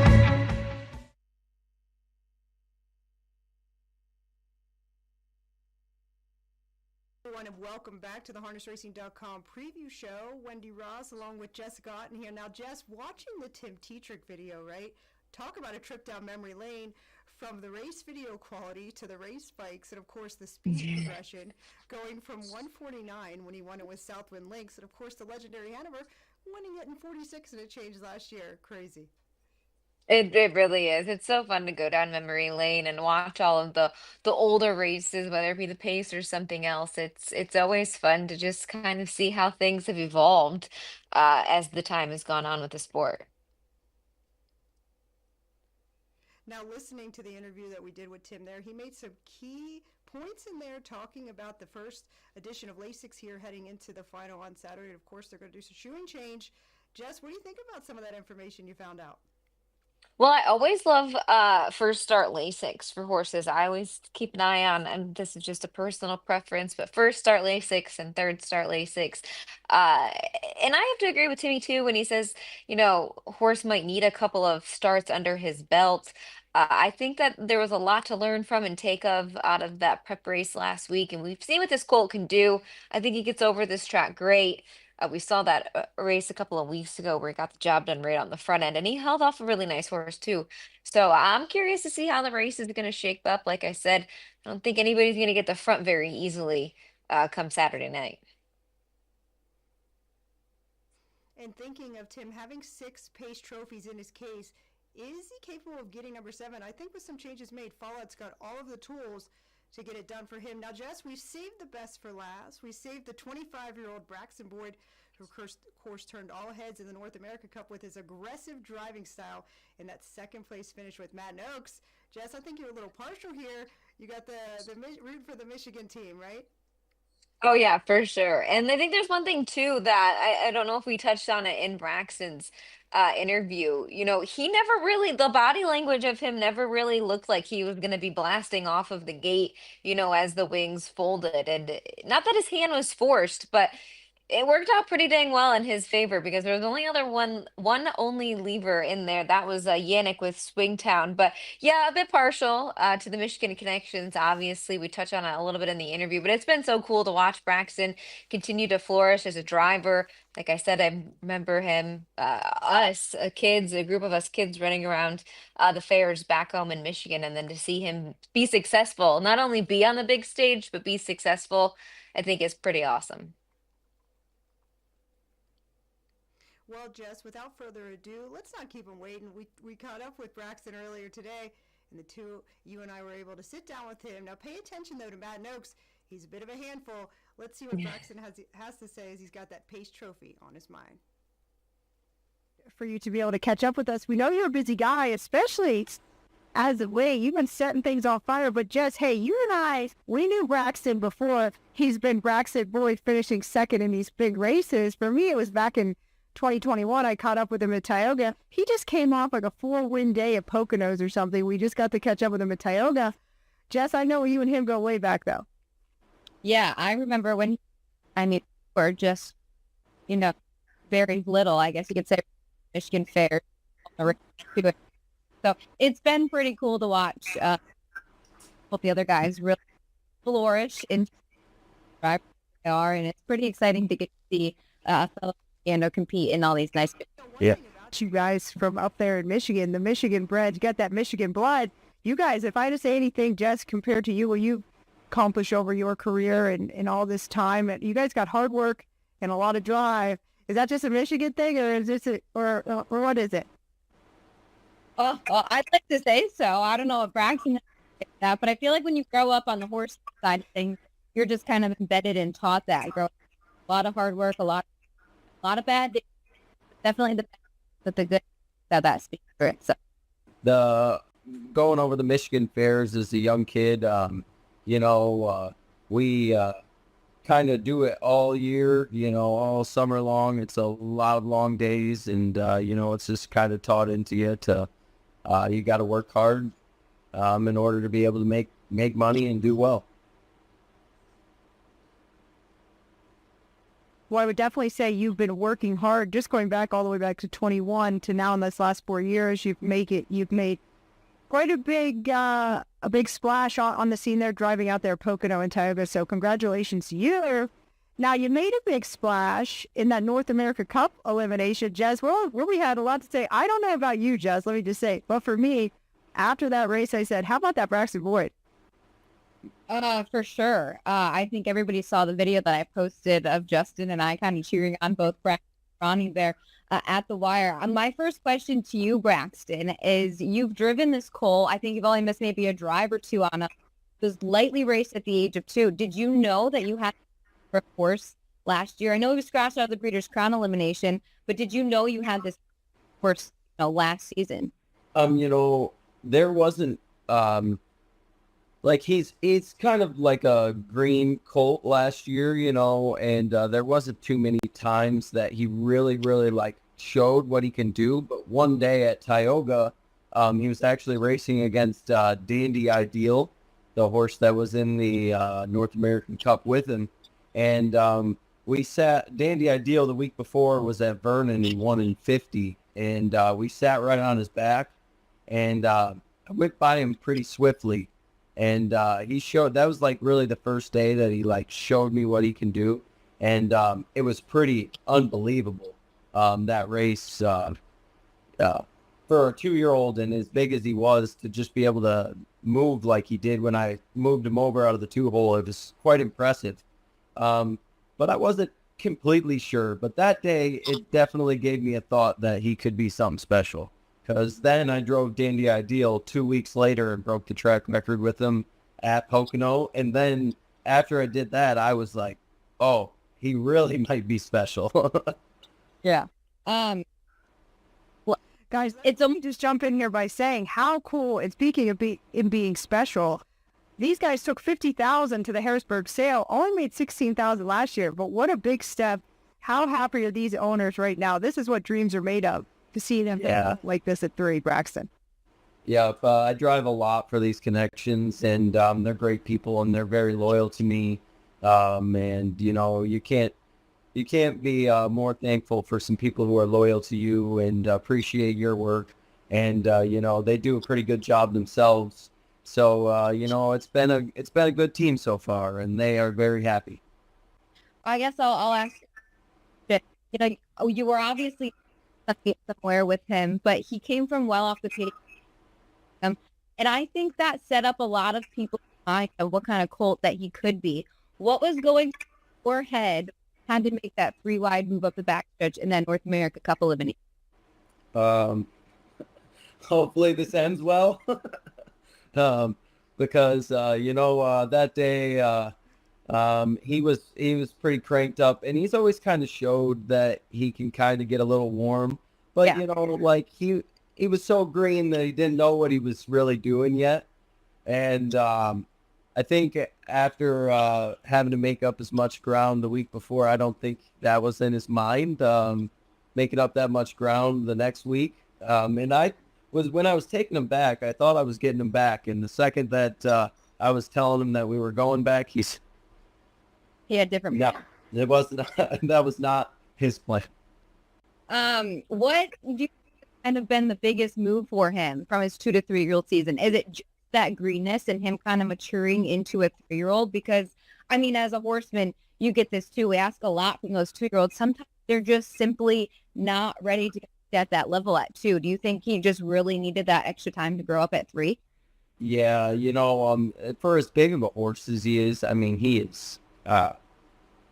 Everyone, and welcome back to the harnessracing.com preview show. Wendy Ross along with Jessica Otten here. Now, Jess, watching the Tim Tetrick video, right? Talk about a trip down memory lane. From the race video quality to the race bikes, and of course the speed progression, going from 149 when he won it with Southwind Links, and of course the legendary Hanover winning it in 46, and it changed last year. Crazy. It really is. It's so fun to go down memory lane and watch all of the older races, whether it be the pace or something else. It's always fun to just kind of see how things have evolved as the time has gone on with the sport. Now, listening to the interview that we did with Tim there, he made some key points in there talking about the first edition of Lasix here heading into the final on Saturday. And of course, they're going to do some shoeing change. Jess, what do you think about some of that information you found out? Well, I always love first start Lasix for horses. I always keep an eye on, and this is just a personal preference, but first start Lasix and third start Lasix. Uh, and I have to agree with Timmy too when he says, horse might need a couple of starts under his belt. I think that there was a lot to learn from and take of out of that prep race last week, and we've seen what this colt can do. I think he gets over this track great. We saw that race a couple of weeks ago where he got the job done right on the front end, and he held off a really nice horse too. So I'm curious to see how the race is going to shape up. Like I said, I don't think anybody's going to get the front very easily come Saturday night. And thinking of Tim having 6 pace trophies in his case, is he capable of getting number 7? I think with some changes made, Fallout's got all of the tools to get it done for him. Now, Jess, we've saved the best for last. We saved the 25-year-old Braxton Boyd, who of course turned all heads in the North America Cup with his aggressive driving style in that second place finish with Matt Noakes. Jess, I think you're a little partial here. You got the root for the Michigan team, right? Oh yeah, for sure. And I think there's one thing too that I don't know if we touched on it in Braxton's interview. He never really, the body language of him never really looked like he was going to be blasting off of the gate, as the wings folded. And not that his hand was forced, but it worked out pretty dang well in his favor because there was only one only lever in there. That was Yannick with Swingtown. But yeah, a bit partial to the Michigan connections. Obviously, we touched on it a little bit in the interview, but it's been so cool to watch Braxton continue to flourish as a driver. Like I said, I remember him, a group of us kids running around the fairs back home in Michigan, and then to see him be successful, not only be on the big stage, but be successful, I think is pretty awesome. Well, Jess, without further ado, let's not keep him waiting. We caught up with Braxton earlier today, and you and I were able to sit down with him. Now, pay attention, though, to Matt Noakes. He's a bit of a handful. Let's see what Braxton has to say as he's got that pace trophy on his mind. For you to be able to catch up with us, we know you're a busy guy, especially as of late. You've been setting things on fire, but Jess, hey, you and I, we knew Braxton before he's been Braxton Boyd finishing second in these big races. For me, it was back in 2021, I caught up with him at Tioga. He just came off like a 4-win day at Poconos or something. We just got to catch up with him at Tioga. Jess, I know you and him go way back, though. Yeah, I remember when, we're just, very little, I guess you could say, Michigan Fair. So it's been pretty cool to watch. Both the other guys really flourish in drive they are, and it's pretty exciting to get to see fellow compete in all these nice. Yeah. You guys from up there in Michigan, the Michigan bred, you got that Michigan blood. You guys, if I had to say anything, Jess, compared to you, what you accomplished over your career and all this time, you guys got hard work and a lot of drive. Is that just a Michigan thing, or is this or what is it? Oh, well, I'd like to say so. I don't know if Braxton that, but I feel like when you grow up on the horse side of things, you're just kind of embedded and taught that. A lot of hard work, a lot of bad days. Definitely the good that speaks for it. So. The going over the Michigan fairs as a young kid, we kind of do it all year, all summer long. It's a lot of long days, and it's just kind of taught into you to you got to work hard in order to be able to make money and do well. Well, I would definitely say you've been working hard, just going back all the way back to 21 to now in this last 4 years. You've made quite a big splash on the scene there, driving out there Pocono and Tioga. So congratulations to you. Now, you made a big splash in that North America Cup elimination, Jez. Well, we had a lot to say. I don't know about you, Jez, let me just say. But for me, after that race, I said, how about that Braxton Boyd? For sure. I think everybody saw the video that I posted of Justin and I kind of cheering on both Braxton and Ronnie there at the wire. My first question to you, Braxton, is you've driven this coal. I think you've only missed maybe a drive or two on it. Was lightly raced at the age of 2. Did you know that you had a horse last year? I know he was scratched out of the Breeders' Crown elimination, but did you know you had this horse last season? There wasn't he's kind of like a green colt last year, and there wasn't too many times that he really, really showed what he can do. But one day at Tioga, he was actually racing against Dandy Ideal, the horse that was in the North American Cup with him. And Dandy Ideal the week before was at Vernon. He won in 50, and we sat right on his back, and I went by him pretty swiftly. And he showed, that was really the first day that he showed me what he can do. And it was pretty unbelievable, that race for a 2-year-old and as big as he was to just be able to move like he did when I moved him over out of the 2-hole. It was quite impressive. But I wasn't completely sure. But that day, it definitely gave me a thought that he could be something special. Because then I drove Dandy Ideal 2 weeks later and broke the track record with him at Pocono. And then after I did that, I was like, oh, he really might be special. Yeah. Well, guys, it's let me just jump in here by saying how cool, and speaking of being special, these guys took 50,000 to the Harrisburg sale, only made 16,000 last year, but what a big step. How happy are these owners right now? This is what dreams are made of. To see them like this at 3, Braxton. Yeah, I drive a lot for these connections, and they're great people, and they're very loyal to me. And you can't be more thankful for some people who are loyal to you and appreciate your work. And they do a pretty good job themselves. So it's been a good team so far, and they are very happy. I guess I'll ask. You were obviously somewhere with him, but he came from well off the pay. And I think that set up a lot of people's mind of what kind of colt that he could be. What was going through your head had to make that 3 wide move up the backstretch in that North America Cup elimination? Hopefully this ends well. Because that day he was pretty cranked up, and he's always kind of showed that he can kind of get a little warm, but he was so green that he didn't know what he was really doing yet. And I think after having to make up as much ground the week before, I don't think that was in his mind, making up that much ground the next week. And when I was taking him back, I thought I was getting him back, and the second that I was telling him that we were going back, he had different. No, it wasn't. That was not his plan. What do you kind of been the biggest move for him from his 2 to 3-year-old season? Is it just that greenness and him kind of maturing into a 3-year-old? Because I mean, as a horseman, you get this too. We ask a lot from those 2-year-olds. Sometimes they're just simply not ready to get at that level at 2. Do you think he just really needed that extra time to grow up at 3? Yeah, for as big of a horse as he is, I mean, he is.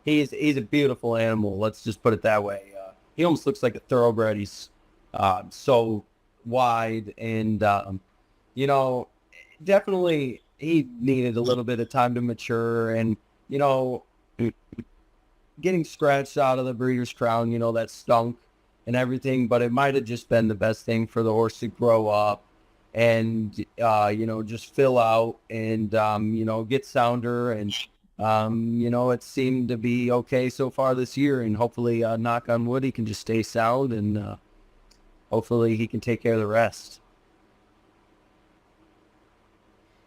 He's a beautiful animal. Let's just put it that way. He almost looks like a thoroughbred. He's so wide, and definitely he needed a little bit of time to mature, and getting scratched out of the Breeders' Crown, that stunk and everything, but it might have just been the best thing for the horse to grow up and just fill out and get sounder, and it seemed to be okay so far this year, and hopefully knock on wood, he can just stay sound, and hopefully he can take care of the rest.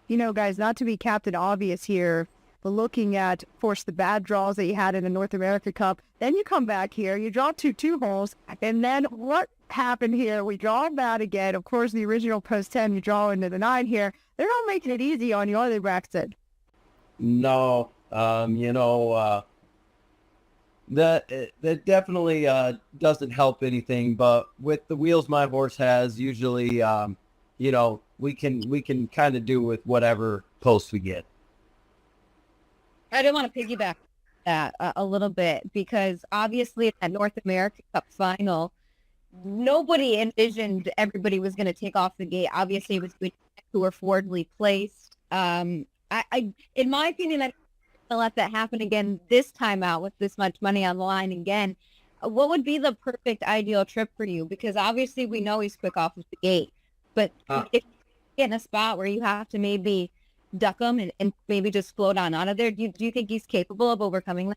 Guys, not to be Captain Obvious here, but looking at, of course, the bad draws that you had in the North America Cup, then you come back here, you draw two holes, and then what happened here? We draw bad again. Of course, the original post 10, you draw into the 9 here. They're not making it easy on you, are they, Braxton? No, that definitely doesn't help anything, but with the wheels my horse has, usually, we can kind of do with whatever post we get. I do want to piggyback that a little bit, because obviously at North America Cup final, nobody envisioned everybody was going to take off the gate. Obviously, it was good who were forwardly placed. I in my opinion, I don't let that happen again this time out with this much money on the line again. What would be the perfect ideal trip for you? Because obviously we know he's quick off of the gate, but if you get in a spot where you have to maybe duck him and maybe just float on out of there, do you think he's capable of overcoming that?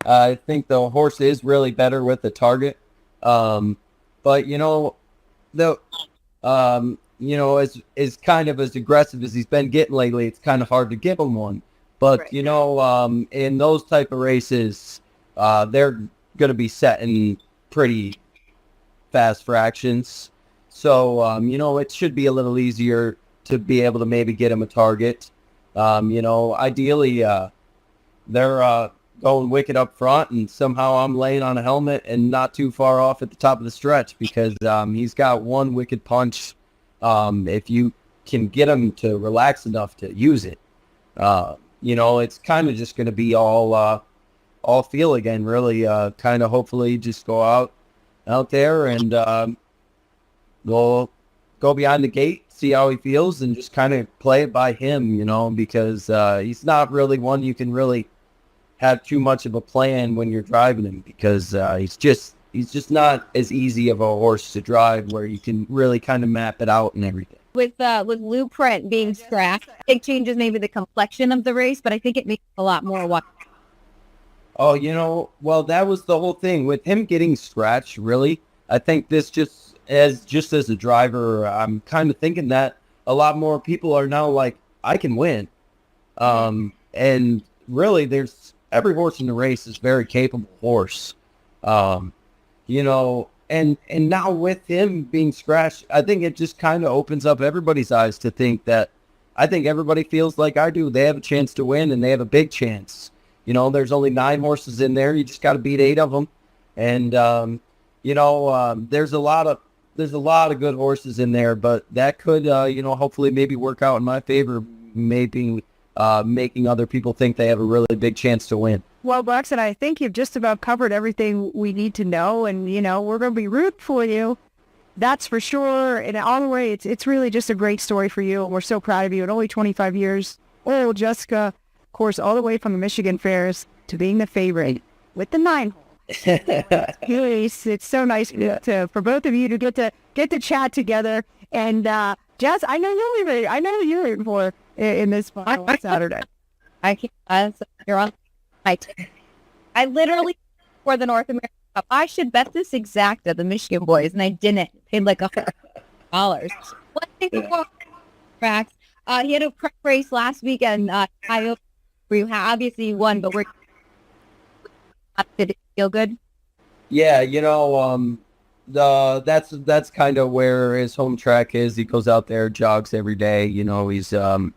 I think the horse is really better with the target. But as kind of as aggressive as he's been getting lately, it's kind of hard to give him one. But, right. In those type of races, they're going to be setting pretty fast fractions. So, it should be a little easier to be able to maybe get him a target. Ideally, they're going wicked up front, and somehow I'm laying on a helmet and not too far off at the top of the stretch, because he's got one wicked punch. If you can get him to relax enough to use it, it's kind of just going to be all feel again, really. Kind of hopefully just go out there and we'll go behind the gate, see how he feels, and just kind of play it by him, because he's not really one you can really have too much of a plan when you're driving him, because he's just not as easy of a horse to drive where you can really kind of map it out and everything. With Blueprint being scratched, it changes maybe the complexion of the race, but I think it makes a lot more watchable. Oh, well, that was the whole thing with him getting scratched. Really, I think this just as a driver, I'm kind of thinking that a lot more people are now like, I can win. And really, there's every horse in the race is very capable horse. And now with him being scratched, I think it just kind of opens up everybody's eyes to think that I think everybody feels like I do. They have a chance to win, and they have a big chance. There's only 9 horses in there. You just got to beat 8 of them. And, there's a lot of good horses in there, but that could, hopefully maybe work out in my favor, maybe making other people think they have a really big chance to win. Well, Braxton, I think you've just about covered everything we need to know, and, we're going to be rooting for you. That's for sure. And all the way, it's really just a great story for you, and we're so proud of you. At only 25 years old, Jessica, of course, all the way from the Michigan Fairs to being the favorite with the 9 hole. It's so nice for both of you to get to chat together. And Jess, I know you're rooting for in this final Saturday. I can't. You're on. I literally for the North American Cup. I should bet this exact at the Michigan boys, and I didn't. Paid like $100. What thing for Brax? He had a prep race last weekend. Iowa, where you obviously you won, but did it feel good? Yeah, that's kind of where his home track is. He goes out there, jogs every day. He's just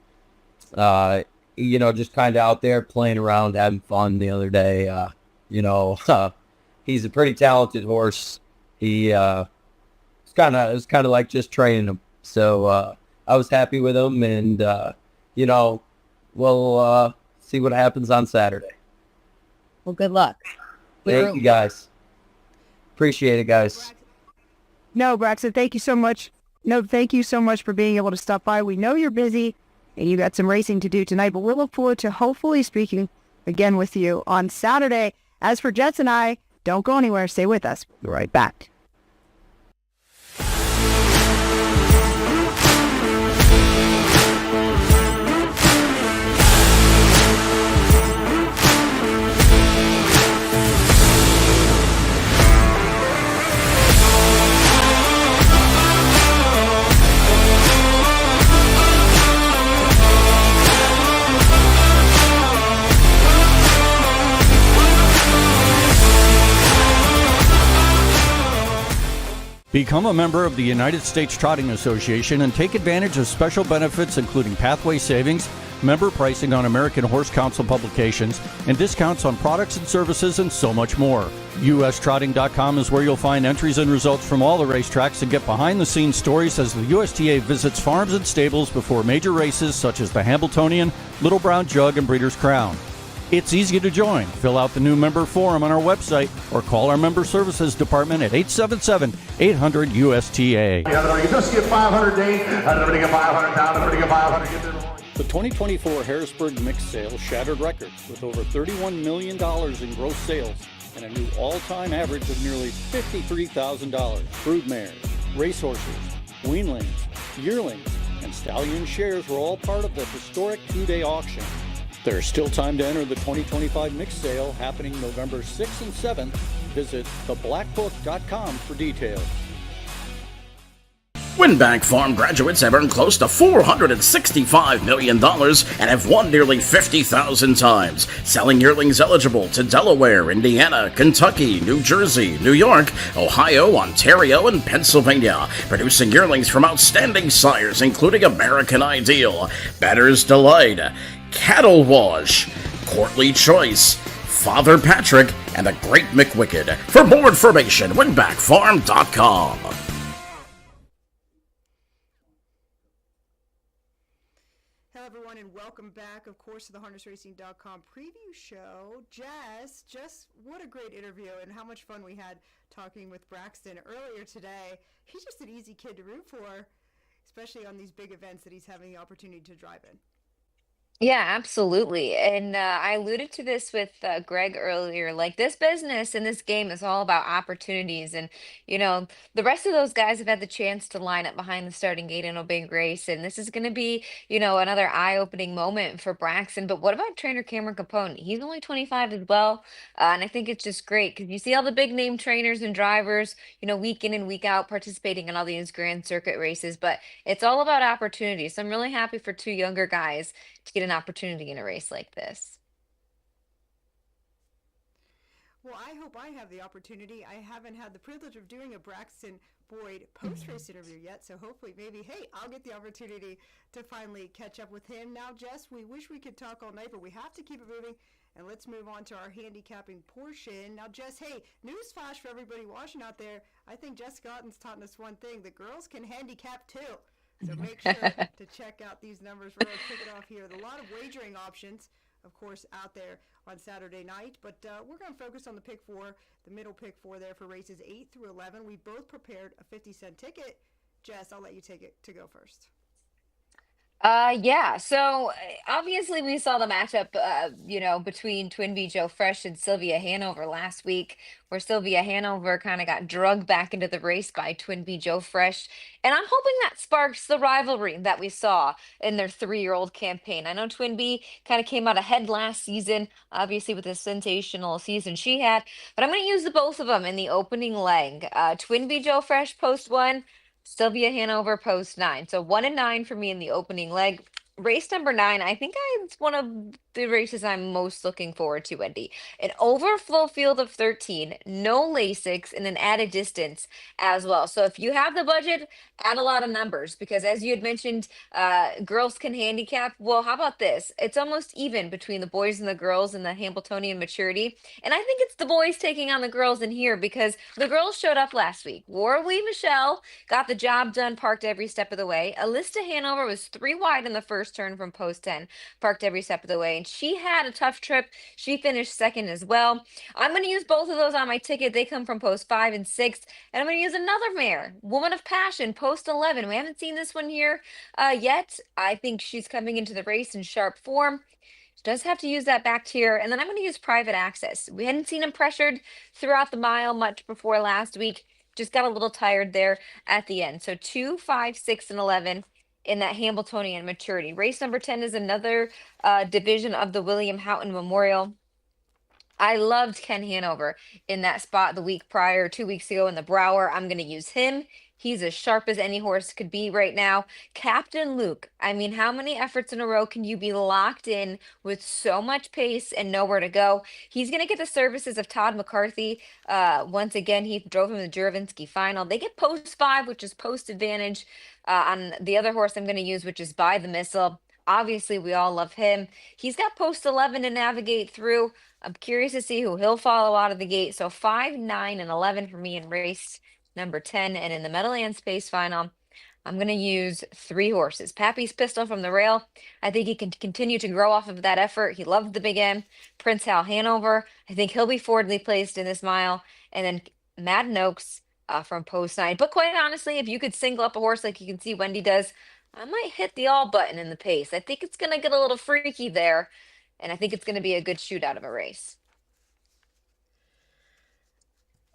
kind of out there playing around, having fun. The other day, he's a pretty talented horse. He it was kind of like just training him. So I was happy with him, and we'll see what happens on Saturday. Well, good luck. Thank you, guys. Appreciate it, guys. No, Braxton, thank you so much. No, thank you so much for being able to stop by. We know you're busy and you got some racing to do tonight, but we'll look forward to hopefully speaking again with you on Saturday. As for Jets and I, don't go anywhere. Stay with us. We'll be right back. Become a member of the United States Trotting Association and take advantage of special benefits including pathway savings, member pricing on American Horse Council publications, and discounts on products and services, and so much more. USTrotting.com is where you'll find entries and results from all the racetracks and get behind-the-scenes stories as the USTA visits farms and stables before major races such as the Hambletonian, Little Brown Jug, and Breeders' Crown. It's easy to join. Fill out the new member form on our website or call our member services department at 877-800-USTA. Just get 500 day, everybody get 500 down, everybody get 500. The 2024 Harrisburg mixed sales shattered records with over $31 million in gross sales and a new all-time average of nearly $53,000. Broodmares, racehorses, weanlings, yearlings, and stallion shares were all part of the historic two-day auction. There's still time to enter the 2025 mixed sale happening November 6th and 7th. Visit theblackbook.com for details. Winbank Farm graduates have earned close to $465 million and have won nearly 50,000 times, selling yearlings eligible to Delaware, Indiana, Kentucky, New Jersey, New York, Ohio, Ontario, and Pennsylvania, producing yearlings from outstanding sires including American Ideal, Bettor's Delight, Cattle Wash, Courtly Choice, Father Patrick, and the Great McWicked. For more information, winbackfarm.com. Hello, everyone, and welcome back, of course, to the harnessracing.com preview show. Jess, what a great interview, and how much fun we had talking with Braxton earlier today. He's just an easy kid to root for, especially on these big events that he's having the opportunity to drive in. Yeah, absolutely. And I alluded to this with Greg earlier. Like, this business and this game is all about opportunities. And, the rest of those guys have had the chance to line up behind the starting gate in a big race. And this is going to be, another eye-opening moment for Braxton. But what about trainer Cameron Capone? He's only 25 as well. And I think it's just great because you see all the big name trainers and drivers, week in and week out participating in all these grand circuit races. But it's all about opportunities. So I'm really happy for two younger guys to get an opportunity in a race like this. Well, I hope I have the opportunity. I haven't had the privilege of doing a Braxton Boyd post-race interview yet, so hopefully maybe, I'll get the opportunity to finally catch up with him. Now, Jess, we wish we could talk all night, but we have to keep it moving, and let's move on to our handicapping portion. Now, Jess, newsflash for everybody watching out there. I think Jess Scotton's taught us one thing. The girls can handicap too. So make sure to check out these numbers. We're going to kick it off here. A lot of wagering options, of course, out there on Saturday night. But we're going to focus on the pick four, the middle pick four there for races 8 through 11. We both prepared a 50-cent ticket. Jess, I'll let you take it to go first. Yeah. So obviously we saw the matchup, between Twin V Joe Fresh and Sylvia Hanover last week, where Sylvia Hanover kind of got drugged back into the race by Twin V Joe Fresh. And I'm hoping that sparks the rivalry that we saw in their 3-year-old campaign. I know Twin V kind of came out ahead last season, obviously with the sensational season she had, but I'm going to use the both of them in the opening leg. Twin V Joe Fresh post 1. Sylvia Hanover post 9. So 1 and 9 for me in the opening leg. Race number 9, I think it's one of the races I'm most looking forward to, Wendy. An overflow field of 13, no Lasix, and an added distance as well. So if you have the budget, add a lot of numbers because as you had mentioned, girls can handicap. Well, how about this? It's almost even between the boys and the girls in the Hambletonian maturity. And I think it's the boys taking on the girls in here because the girls showed up last week. Warley Michelle got the job done, parked every step of the way. Alyssa Hanover was 3 wide in the first turn from post 10, parked every step of the way. And she had a tough trip. She finished second as well. I'm going to use both of those on my ticket. They come from post 5 and 6. And I'm going to use another mare, Woman of Passion, post 11. We haven't seen this one here yet. I think she's coming into the race in sharp form. She does have to use that back tier. And then I'm going to use Private Access. We hadn't seen him pressured throughout the mile much before last week. Just got a little tired there at the end. So 2, 5, 6, and 11 in that Hambletonian maturity. Race number 10 is another division of the William Houghton Memorial. I loved Ken Hanover in that spot the week prior, 2 weeks ago in the Brower. I'm going to use him He's as sharp as any horse could be right now. Captain Luke, I mean, how many efforts in a row can you be locked in with so much pace and nowhere to go? He's going to get the services of Todd McCarthy. Once again, he drove him the Juravinsky final. They get post 5, which is post advantage on the other horse I'm going to use, which is By the Missile. Obviously, we all love him. He's got post 11 to navigate through. I'm curious to see who he'll follow out of the gate. So 5, 9, and 11 for me in race number 10. And in the Meadowlands Space Final, I'm going to use 3 horses. Pappy's Pistol from the rail. I think he can continue to grow off of that effort. He loves the Big M. Prince Hal Hanover. I think he'll be forwardly placed in this mile. And then Mad Noakes from post 9. But quite honestly, if you could single up a horse like you can see Wendy does, I might hit the all button in the pace. I think it's going to get a little freaky there. And I think it's going to be a good shootout of a race.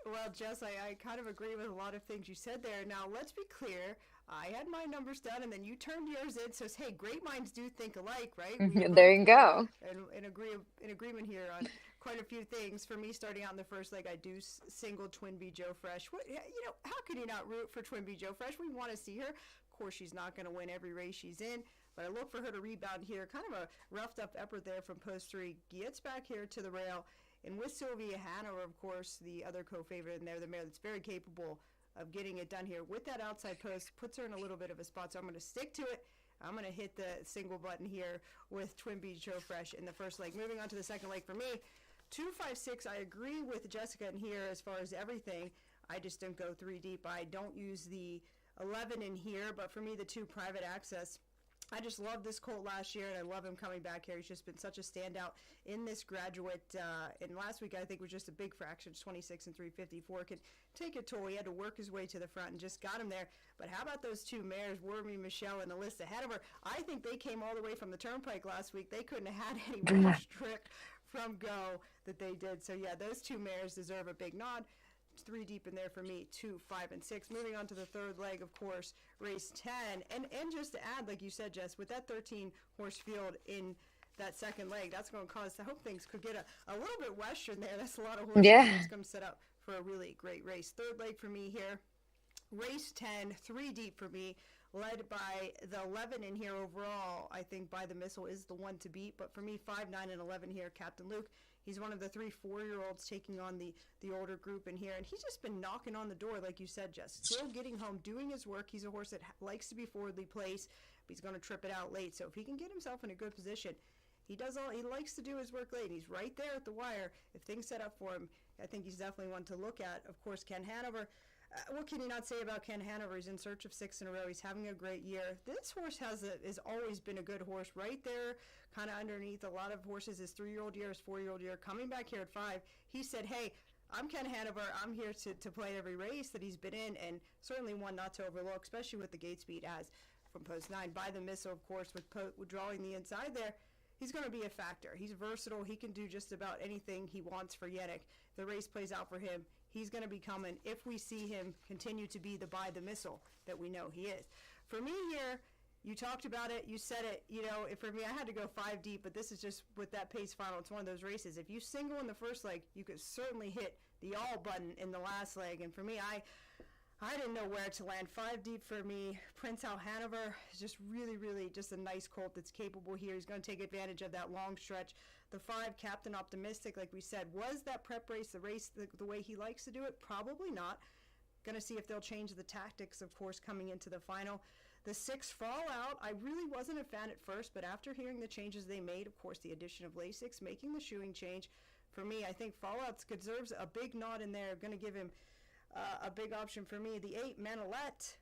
Well, Jess, I kind of agree with a lot of things you said there. Now, let's be clear. I had my numbers done, and then you turned yours in. So, hey, great minds do think alike, right? There you go. In agreement here on quite a few things. For me, starting out in the first leg, I do single Twin B Joe Fresh. How can you not root for Twin B Joe Fresh? We want to see her. Of course, she's not going to win every race she's in, but I look for her to rebound here. Kind of a roughed up effort there from post 3. Gets back here to the rail. And with Sylvia Hanover, of course, the other co-favorite in there, the mare that's very capable of getting it done here with that outside post, puts her in a little bit of a spot. So I'm going to stick to it. I'm going to hit the single button here with Twin B Joe Fresh in the first leg. Moving on to the second leg for me, 2, 5, 6. I agree with Jessica in here as far as everything. I just don't go 3 deep. I don't use the 11 in here, but for me, the 2 private access. I just love this colt last year, and I love him coming back here. He's just been such a standout in this graduate. And last week, I think, was just a big fraction. 26 and 354 can take a toll. He had to work his way to the front and just got him there. But how about those 2 mares, Wormy Michelle and Alyssa Hanover? I think they came all the way from the Turnpike last week. They couldn't have had any more strict from go that they did. So, yeah, those 2 mares deserve a big nod. 3 deep in there for me, 2, 5, and 6. Moving on to the third leg, of course, race 10. And just to add, like you said, Jess, with that 13 horse field in that second leg, that's going to cause, I hope things could get a little bit western there. That's a lot of horses. Yeah. It's going to set up for a really great race. Third leg for me here, race 10, 3 deep for me, led by the 11 in here overall. I think By the Missile is the one to beat. But for me, 5, 9, and 11 here, Captain Luke. He's one of the 3 4-year-olds taking on the older group in here. And he's just been knocking on the door, like you said, Jess. Still getting home, doing his work. He's a horse that likes to be forwardly placed, but he's going to trip it out late. So if he can get himself in a good position, he likes to do his work late. And he's right there at the wire. If things set up for him, I think he's definitely one to look at. Of course, Ken Hanover. What can you not say about Ken Hanover? He's in search of 6 in a row. He's having a great year. This horse has always been a good horse right there, kind of underneath a lot of horses. His 3-year-old year, his 4-year-old year, coming back here at 5. He said, hey, I'm Ken Hanover. I'm here to play every race that he's been in, and certainly one not to overlook, especially with the gate speed as from post 9. By the Missile, of course, with drawing the inside there. He's going to be a factor. He's versatile. He can do just about anything he wants for Yannick. The race plays out for him. He's going to be coming if we see him continue to be the By the Missile that we know he is. For me here, you talked about it. You said it. For me, I had to go 5 deep, but this is just with that pace final. It's one of those races. If you single in the first leg, you could certainly hit the all button in the last leg. And for me, I didn't know where to land. 5 deep for me. Prince Hal Hanover is just really, really just a nice colt that's capable here. He's going to take advantage of that long stretch. The 5, Captain Optimistic, like we said, was that prep race, the race the way he likes to do it? Probably not. Going to see if they'll change the tactics, of course, coming into the final. The 6, Fallout, I really wasn't a fan at first, but after hearing the changes they made, of course, the addition of Lasix, making the shoeing change, for me, I think Fallout deserves a big nod in there. Going to give him a big option for me. The 8, Manolette,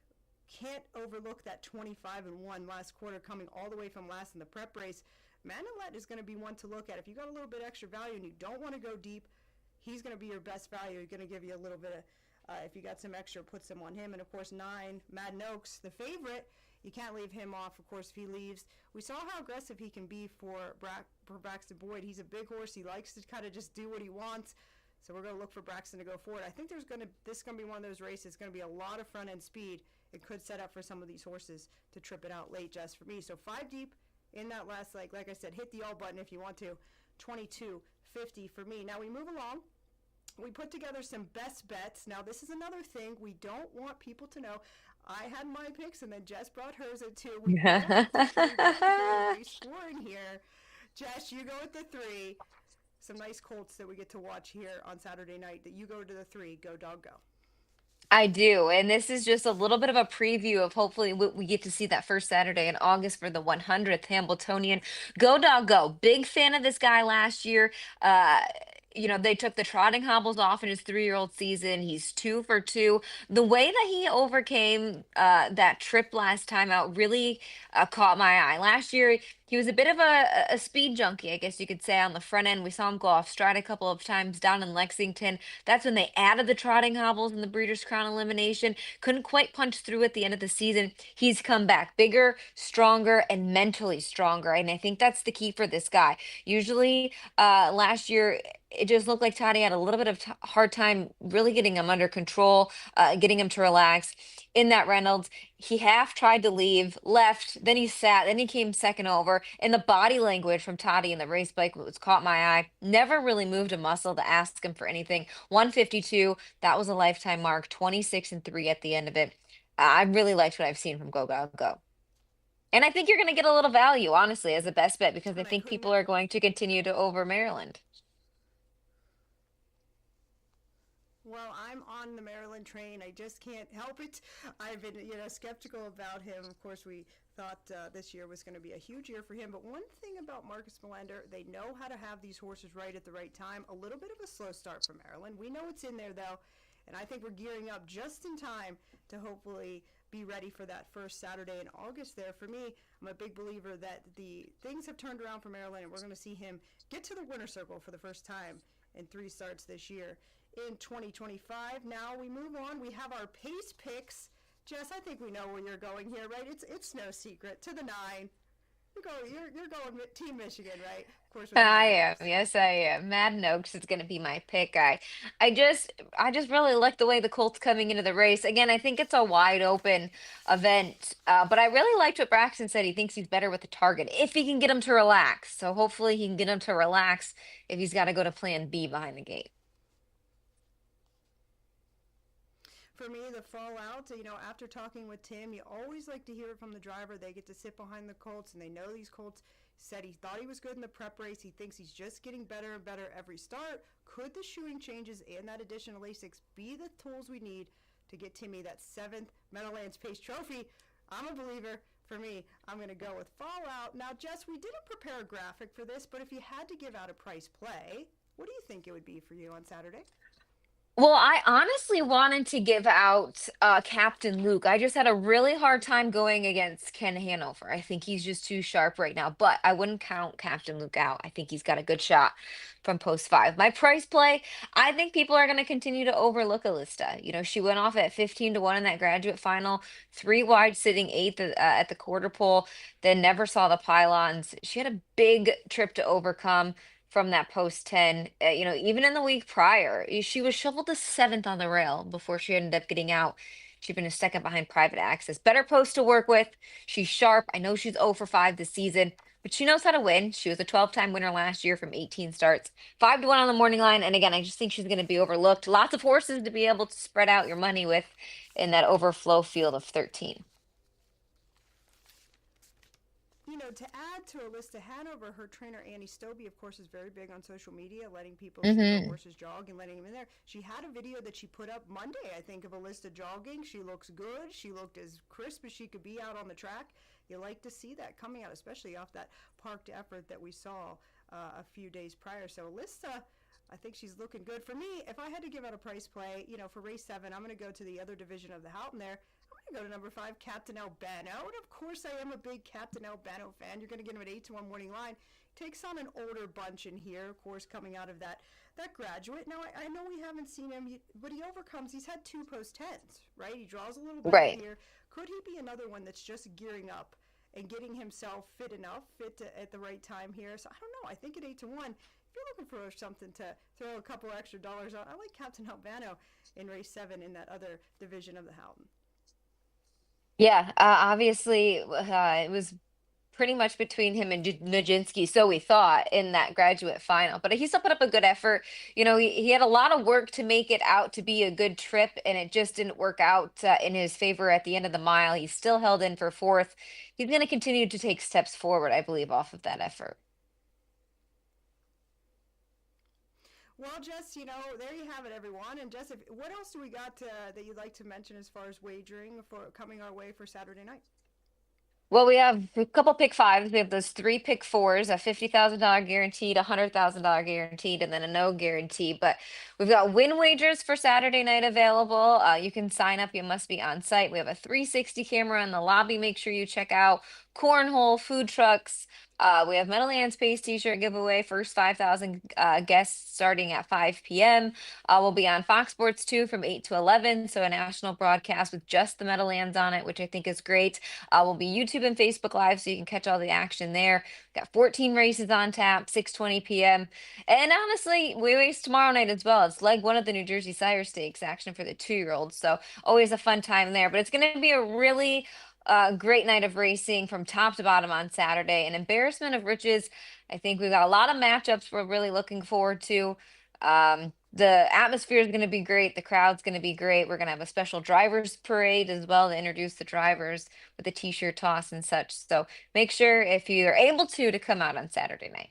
can't overlook that 25-1 last quarter, coming all the way from last in the prep race. Manolette is going to be one to look at. If you got a little bit extra value and you don't want to go deep, he's going to be your best value. He's going to give you a little bit of, if you got some extra, put some on him. And of course, 9, Mad Noakes, the favorite. You can't leave him off, of course, if he leaves. We saw how aggressive he can be for Braxton Boyd. He's a big horse. He likes to kind of just do what he wants. So we're going to look for Braxton to go forward. I think this is going to be one of those races. It's going to be a lot of front-end speed. It could set up for some of these horses to trip it out late just for me. So 5 deep in that last leg. Like I said, hit the all button if you want to. 22.50 for me. Now we move along. we put together some best bets. Now, this is another thing we don't want people to know. I had my picks, and then Jess brought hers at 2. We both have to go to race 4 in here. Jess, you go with the 3. Some nice colts that we get to watch here on Saturday night. That you go to the 3. Go, dog, go. I do. And this is just a little bit of a preview of hopefully what we get to see that first Saturday in August for the 100th Hambletonian. Go, dog, go. Big fan of this guy last year. They took the trotting hobbles off in his 3-year-old season. He's 2 for 2. The way that he overcame that trip last time out really caught my eye. Last year, he was a bit of a speed junkie, I guess you could say, on the front end. We saw him go off stride a couple of times down in Lexington. That's when they added the trotting hobbles in the Breeders' Crown elimination. Couldn't quite punch through at the end of the season. He's come back bigger, stronger, and mentally stronger. And I think that's the key for this guy. Usually, last year, it just looked like Toddy had a little bit of hard time really getting him under control, getting him to relax. In that Reynolds, he half tried to leave, left, then he sat, then he came second over. And the body language from Toddy in the race bike was caught my eye. Never really moved a muscle to ask him for anything. 152, that was a lifetime mark. 26 and 3 at the end of it. I really liked what I've seen from Go Go Go. And I think you're going to get a little value, honestly, as a best bet because I think people are going to continue to over Maryland. Well, I'm on the Maryland train. I just can't help it. I've been, skeptical about him. Of course, we thought this year was going to be a huge year for him. But one thing about Marcus Melander, they know how to have these horses right at the right time. A little bit of a slow start for Maryland. We know it's in there, though. And I think we're gearing up just in time to hopefully be ready for that first Saturday in August there. For me, I'm a big believer that the things have turned around for Maryland, and we're going to see him get to the winner's circle for the first time in 3 starts this year. In 2025. Now we move on. We have our pace picks. Jess, I think we know where you're going here, right? It's no secret. To the 9. You're going Team Michigan, right? Of course. I am. Yes, I am. Madden Oaks is going to be my pick. I just really like the way the Colts coming into the race. Again, I think it's a wide open event, but I really liked what Braxton said. He thinks he's better with the target if he can get him to relax. So hopefully he can get him to relax if he's got to go to plan B behind the gate. For me, the fallout, after talking with Tim, you always like to hear it from the driver. They get to sit behind the Colts, and they know these Colts. Said he thought he was good in the prep race. He thinks he's just getting better and better every start. Could the shoeing changes and that additional Lasix be the tools we need to get Timmy that 7th Meadowlands Pace Trophy? I'm a believer. For me, I'm going to go with fallout. Now, Jess, we didn't prepare a graphic for this, but if you had to give out a price play, what do you think it would be for you on Saturday? Well, I honestly wanted to give out Captain Luke. I just had a really hard time going against Ken Hanover. I think he's just too sharp right now, but I wouldn't count Captain Luke out. I think he's got a good shot from post 5. My price play, I think people are going to continue to overlook Alista. She went off at 15 to 1 in that graduate final, 3 wide sitting 8th at the quarter pole, then never saw the pylons. She had a big trip to overcome from that post 10. Even in the week prior, she was shoveled to 7th on the rail before she ended up getting out. She'd been a second behind Private Access. Better post to work with. She's sharp. I know she's 0 for 5 this season, but she knows how to win. She was a 12-time winner last year from 18 starts. 5 to 1 on the morning line. And again, I just think she's going to be overlooked. Lots of horses to be able to spread out your money with in that overflow field of 13. To add to Alista Hanover, her trainer Annie Stobie, of course, is very big on social media, letting people see their horses jog and letting them in there. She had a video that she put up Monday, I think, of Alista jogging. She looks good. She looked as crisp as she could be out on the track. You like to see that coming out, especially off that parked effort that we saw a few days prior. So Alista, I think she's looking good. For me, if I had to give out a price play, for race 7, I'm going to go to the other division of the Houghton there. I'm going to go to number 5, Captain Albano. And of course, I am a big Captain Albano fan. You're going to get him at 8 to 1 morning line. Takes on an older bunch in here, of course, coming out of that graduate. Now, I know we haven't seen him, but he overcomes. He's had 2 post 10s, right? He draws a little bit here. Could he be another one that's just gearing up and getting himself fit at the right time here? So I don't know. I think at 8 to 1. If you're looking for something to throw a couple extra dollars on, I like Captain Albano in race 7 in that other division of the Houghton. Yeah, obviously, it was pretty much between him and Nujinski, so we thought, in that graduate final. But he still put up a good effort. You know, he had a lot of work to make it out to be a good trip, and it just didn't work out in his favor at the end of the mile. He still held in for fourth. He's going to continue to take steps forward, I believe, off of that effort. Well, Jess, you know, there you have it, everyone. And Jess, what else do we got that you'd like to mention as far as wagering for coming our way for Saturday night? Well, we have a couple pick fives. We have those three pick fours, a $50,000 guaranteed, a $100,000 guaranteed, and then a no guarantee. But we've got win wagers for Saturday night available. You can sign up. You must be on site. We have a 360 camera in the lobby. Make sure you check out cornhole, food trucks. We have Meadowlands Space T-shirt giveaway. First 5,000 guests starting at 5 p.m. We'll be on Fox Sports 2 from 8 to 11. So a national broadcast with just the Meadowlands on it, which I think is great. We'll be YouTube and Facebook Live, so you can catch all the action there. Got 14 races on tap, 6:20 p.m. And honestly, we race tomorrow night as well. It's leg one of the New Jersey Sire Stakes action for the 2-year-olds. So always a fun time there. But it's going to be a really great night of racing from top to bottom on Saturday. An embarrassment of riches. I think we've got a lot of matchups we're really looking forward to. The atmosphere is going to be great. The crowd's going to be great. We're going to have a special drivers parade as well to introduce the drivers with a t-shirt toss and such. So make sure, if you're able to come out on Saturday night.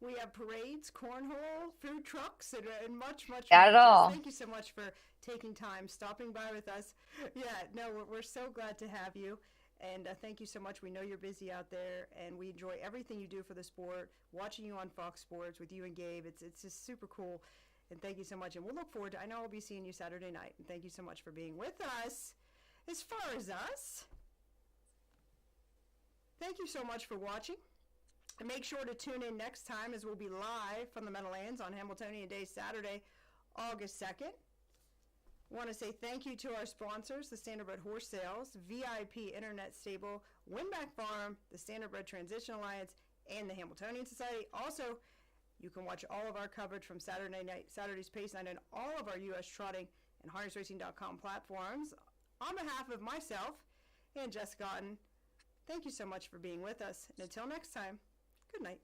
We have parades, cornhole, food trucks, and much, much Got more. it all. Thank you so much for taking time, stopping by with us. Yeah, no, we're so glad to have you. And thank you so much. We know you're busy out there, and we enjoy everything you do for the sport, watching you on Fox Sports with you and Gabe. It's just super cool. And thank you so much. And we'll look forward to, I know I'll be seeing you Saturday night. And thank you so much for being with us. As far as us, thank you so much for watching. And make sure to tune in next time, as we'll be live from the Meadowlands on Hamiltonian Day, Saturday, August 2nd. Want to say thank you to our sponsors, the Standardbred Horse Sales, VIP Internet Stable, Winback Farm, the Standardbred Transition Alliance, and the Hamiltonian Society. Also, you can watch all of our coverage from Saturday's Pace Night, and all of our U.S. Trotting and HarnessRacing.com platforms. On behalf of myself and Jess Gotten, thank you so much for being with us. And until next time, good night.